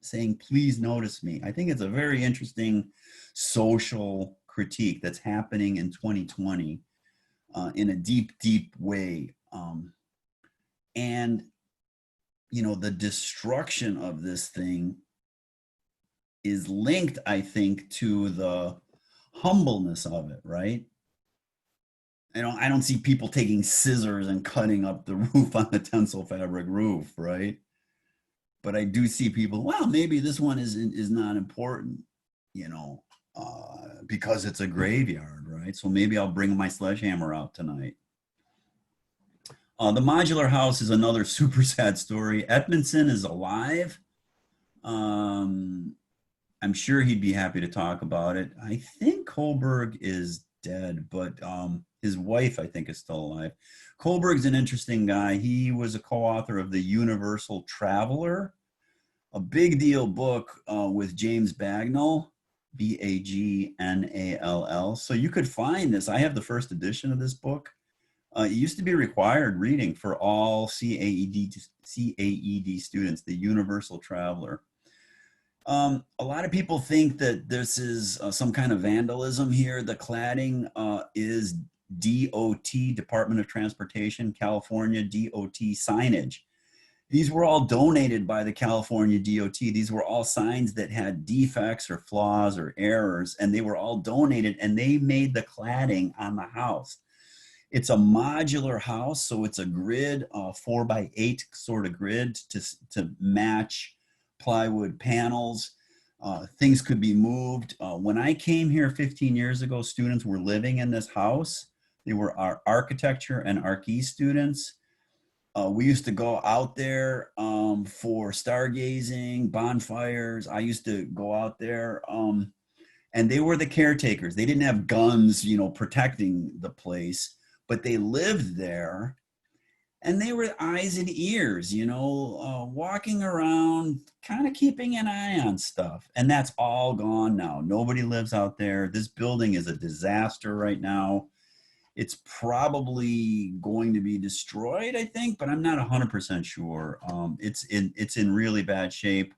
saying, please notice me. I think it's a very interesting social critique that's happening in 2020 in a deep, deep way. And, you know, the destruction of this thing is linked, I think, to the humbleness of it, right? I don't see people taking scissors and cutting up the roof on the tensile fabric roof, right? But I do see people, well, maybe this one is not important, you know, because it's a graveyard, right? So maybe I'll bring my sledgehammer out tonight. The modular house is another super sad story. Edmondson is alive. I'm sure he'd be happy to talk about it. I think Kohlberg is dead, but his wife, I think, is still alive. Kohlberg's an interesting guy. He was a co-author of The Universal Traveler, a big deal book with James Bagnall, Bagnall. So you could find this. I have the first edition of this book. It used to be required reading for all CAED students, The Universal Traveler. A lot of people think that this is some kind of vandalism here. The cladding is DOT, Department of Transportation, California DOT signage. These were all donated by the California DOT. These were all signs that had defects or flaws or errors, and they were all donated, and they made the cladding on the house. It's a modular house, so it's a grid, 4x8 sort of grid to match plywood panels. Things could be moved. When I came here 15 years ago, students were living in this house. They were our architecture and archi students. We used to go out there for stargazing, bonfires. I used to go out there, and they were the caretakers. They didn't have guns, you know, protecting the place, but they lived there. And they were eyes and ears, you know, walking around, kind of keeping an eye on stuff. And that's all gone now. Nobody lives out there. This building is a disaster right now. It's probably going to be destroyed, I think, but I'm not 100% sure. It's in really bad shape.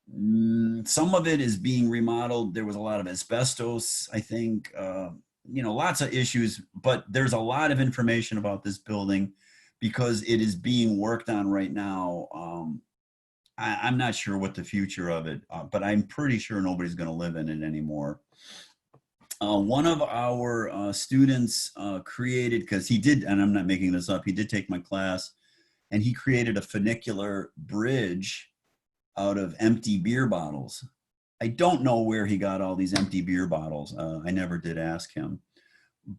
Some of it is being remodeled. There was a lot of asbestos, I think, you know, lots of issues, but there's a lot of information about this building because it is being worked on right now. I'm not sure what the future of it, but I'm pretty sure nobody's going to live in it anymore. One of our students created, because he did, and I'm not making this up, he did take my class, and he created a funicular bridge out of empty beer bottles. I don't know where he got all these empty beer bottles. I never did ask him.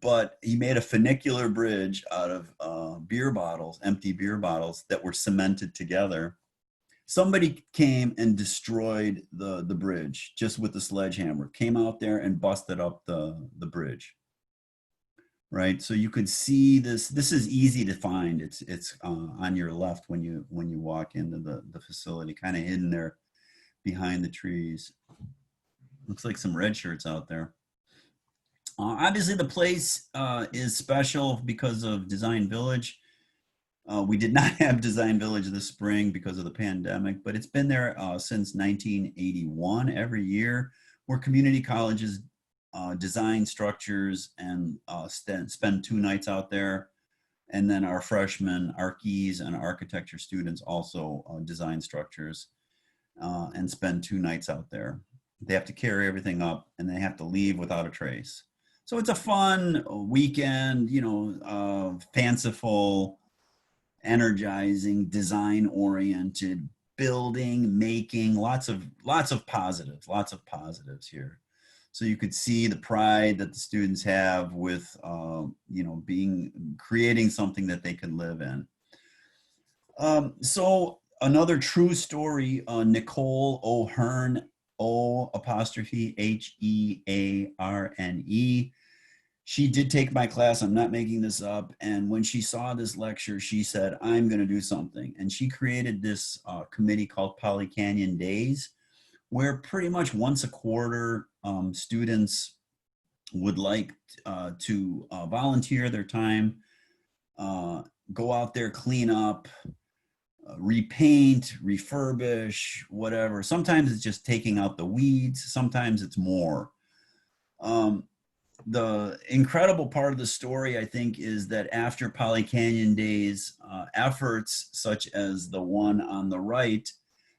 But he made a funicular bridge out of beer bottles, empty beer bottles that were cemented together. Somebody came and destroyed the bridge just with the sledgehammer, came out there and busted up the bridge. Right, so you could see this. This is easy to find. It's on your left when you walk into the facility, kind of hidden there behind the trees. Looks like some red shirts out there. Obviously, the place is special because of Design Village. We did not have Design Village this spring because of the pandemic, but it's been there since 1981 every year, where community colleges design structures and spend 2 nights out there. And then our freshmen, archies and architecture students also design structures and spend 2 nights out there. They have to carry everything up and they have to leave without a trace. So it's a fun weekend, you know, fanciful, energizing, design oriented, building, making, lots of positives here. So you could see the pride that the students have with, you know, creating something that they can live in. So another true story, Nicole O'Hearn, O''Hearne. She did take my class. I'm not making this up. And when she saw this lecture, she said, I'm going to do something. And she created this committee called Poly Canyon Days, where pretty much once a quarter, students would like to volunteer their time, go out there, clean up, repaint, refurbish, whatever. Sometimes it's just taking out the weeds. Sometimes it's more. The incredible part of the story, I think, is that after Poly Canyon Days, efforts such as the one on the right,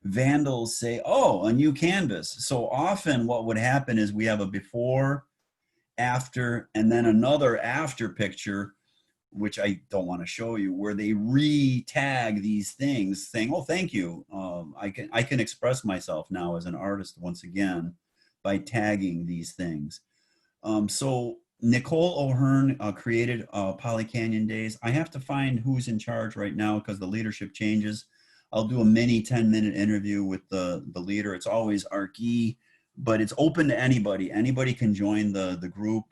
vandals say, oh, a new canvas. So often what would happen is we have a before, after, and then another after picture, which I don't want to show you, where they re-tag these things saying, oh, thank you. I can express myself now as an artist once again by tagging these things. So Nicole O'Hearn created Poly Canyon Days. I have to find who's in charge right now because the leadership changes. I'll do a mini 10-minute interview with the leader. It's always Archie, but it's open to anybody. Anybody can join the group.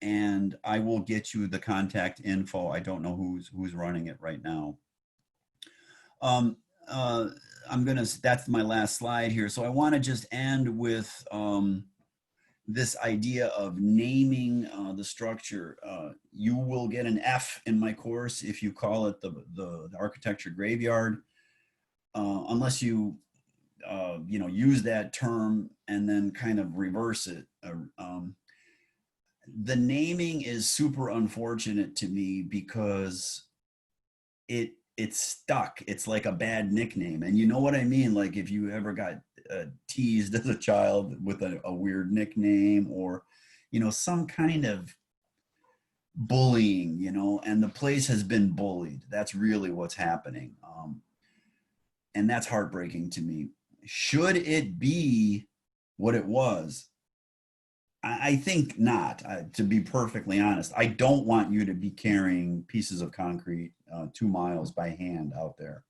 And I will get you the contact info. I don't know who's running it right now. That's my last slide here. So I want to just end with this idea of naming the structure. You will get an F in my course if you call it the architecture graveyard, unless you you know, use that term and then kind of reverse it. The naming is super unfortunate to me because it's stuck. It's like a bad nickname, and you know what I mean. Like if you ever got teased as a child with a weird nickname, or you know, some kind of bullying, you know, and the place has been bullied. That's really what's happening, and that's heartbreaking to me. Should it be what it was? I think not, to be perfectly honest. I don't want you to be carrying pieces of concrete 2 miles by hand out there.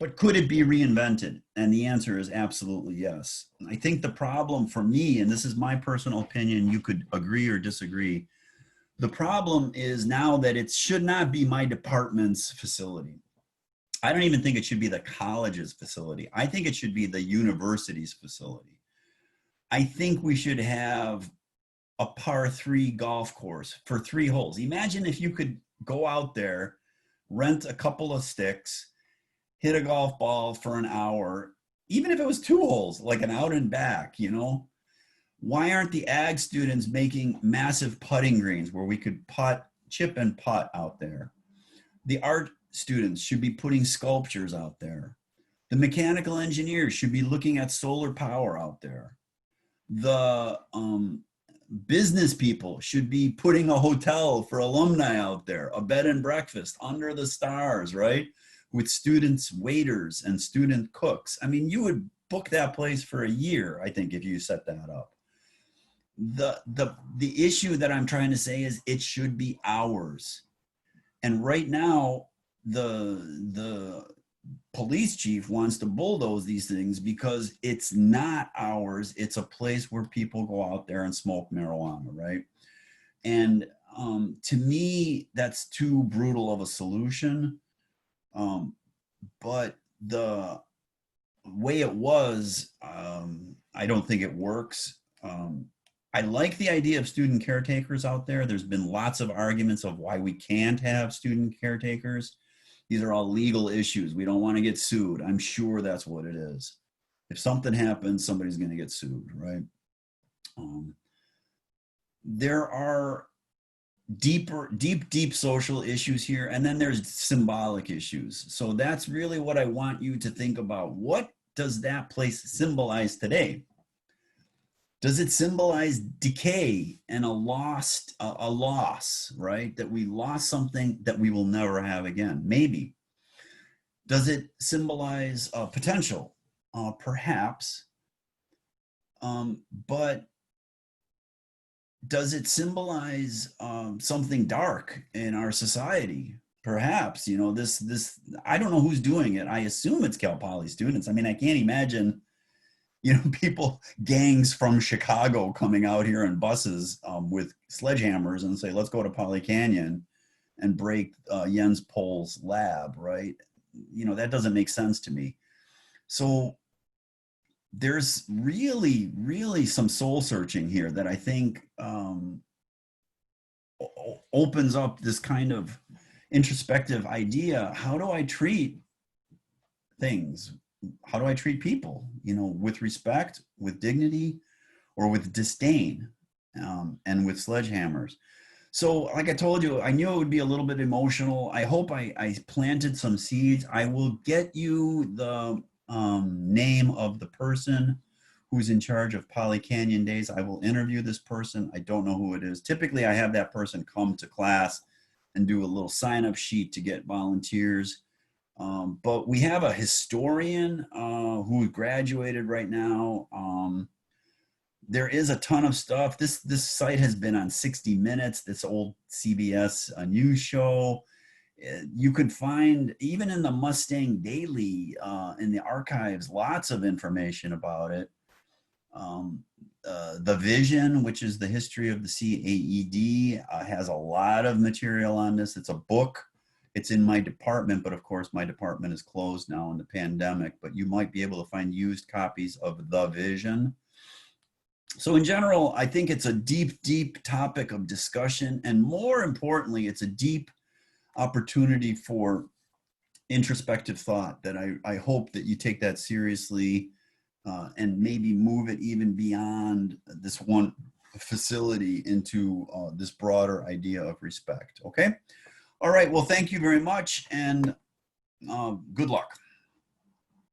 But could it be reinvented? And the answer is absolutely yes. I think the problem for me, and this is my personal opinion, you could agree or disagree. The problem is now that it should not be my department's facility. I don't even think it should be the college's facility. I think it should be the university's facility. I think we should have a par 3 golf course for 3 holes. Imagine if you could go out there, rent a couple of sticks, hit a golf ball for an hour, even if it was 2 holes, like an out and back, you know? Why aren't the ag students making massive putting greens where we could putt, chip and putt out there? The art students should be putting sculptures out there. The mechanical engineers should be looking at solar power out there. The business people should be putting a hotel for alumni out there, a bed and breakfast under the stars, right? With students, waiters, and student cooks. I mean, you would book that place for a year, I think, if you set that up. The issue that I'm trying to say is it should be ours. And right now, the police chief wants to bulldoze these things because it's not ours. It's a place where people go out there and smoke marijuana, right? And to me, that's too brutal of a solution. But the way it was, I don't think it works. I like the idea of student caretakers out there. There's been lots of arguments of why we can't have student caretakers. These are all legal issues. We don't want to get sued. I'm sure that's what it is. If something happens, somebody's going to get sued, right? There are deep social issues here, and then there's symbolic issues. So that's really what I want you to think about. What does that place symbolize today? Does it symbolize decay and a loss, right? That we lost something that we will never have again? Maybe. Does it symbolize potential? Perhaps. But does it symbolize something dark in our society? Perhaps, you know, this, I don't know who's doing it. I assume it's Cal Poly students. I mean, I can't imagine, you know, people, gangs from Chicago coming out here in buses with sledgehammers and say, let's go to Poly Canyon and break Jens Pol's lab, right? You know, that doesn't make sense to me. So there's really some soul searching here that I think opens up this kind of introspective idea. How do I treat things? How do I treat people? You know, with respect, with dignity, or with disdain, and with sledgehammers. So, like I told you, I knew it would be a little bit emotional. I hope I planted some seeds. I will get you the name of the person who's in charge of Poly Canyon Days. I will interview this person. I don't know who it is. Typically, I have that person come to class and do a little sign-up sheet to get volunteers. But we have a historian who graduated right now. There is a ton of stuff. This site has been on 60 Minutes, this old CBS news show. You could find, even in the Mustang Daily, in the archives, lots of information about it. The Vision, which is the history of the CAED, has a lot of material on this. It's a book. It's in my department, but of course my department is closed now in the pandemic, but you might be able to find used copies of The Vision. So in general, I think it's a deep topic of discussion, and more importantly, it's a deep opportunity for introspective thought that I hope that you take that seriously and maybe move it even beyond this one facility into this broader idea of respect. Okay. All right. Well, thank you very much, and good luck.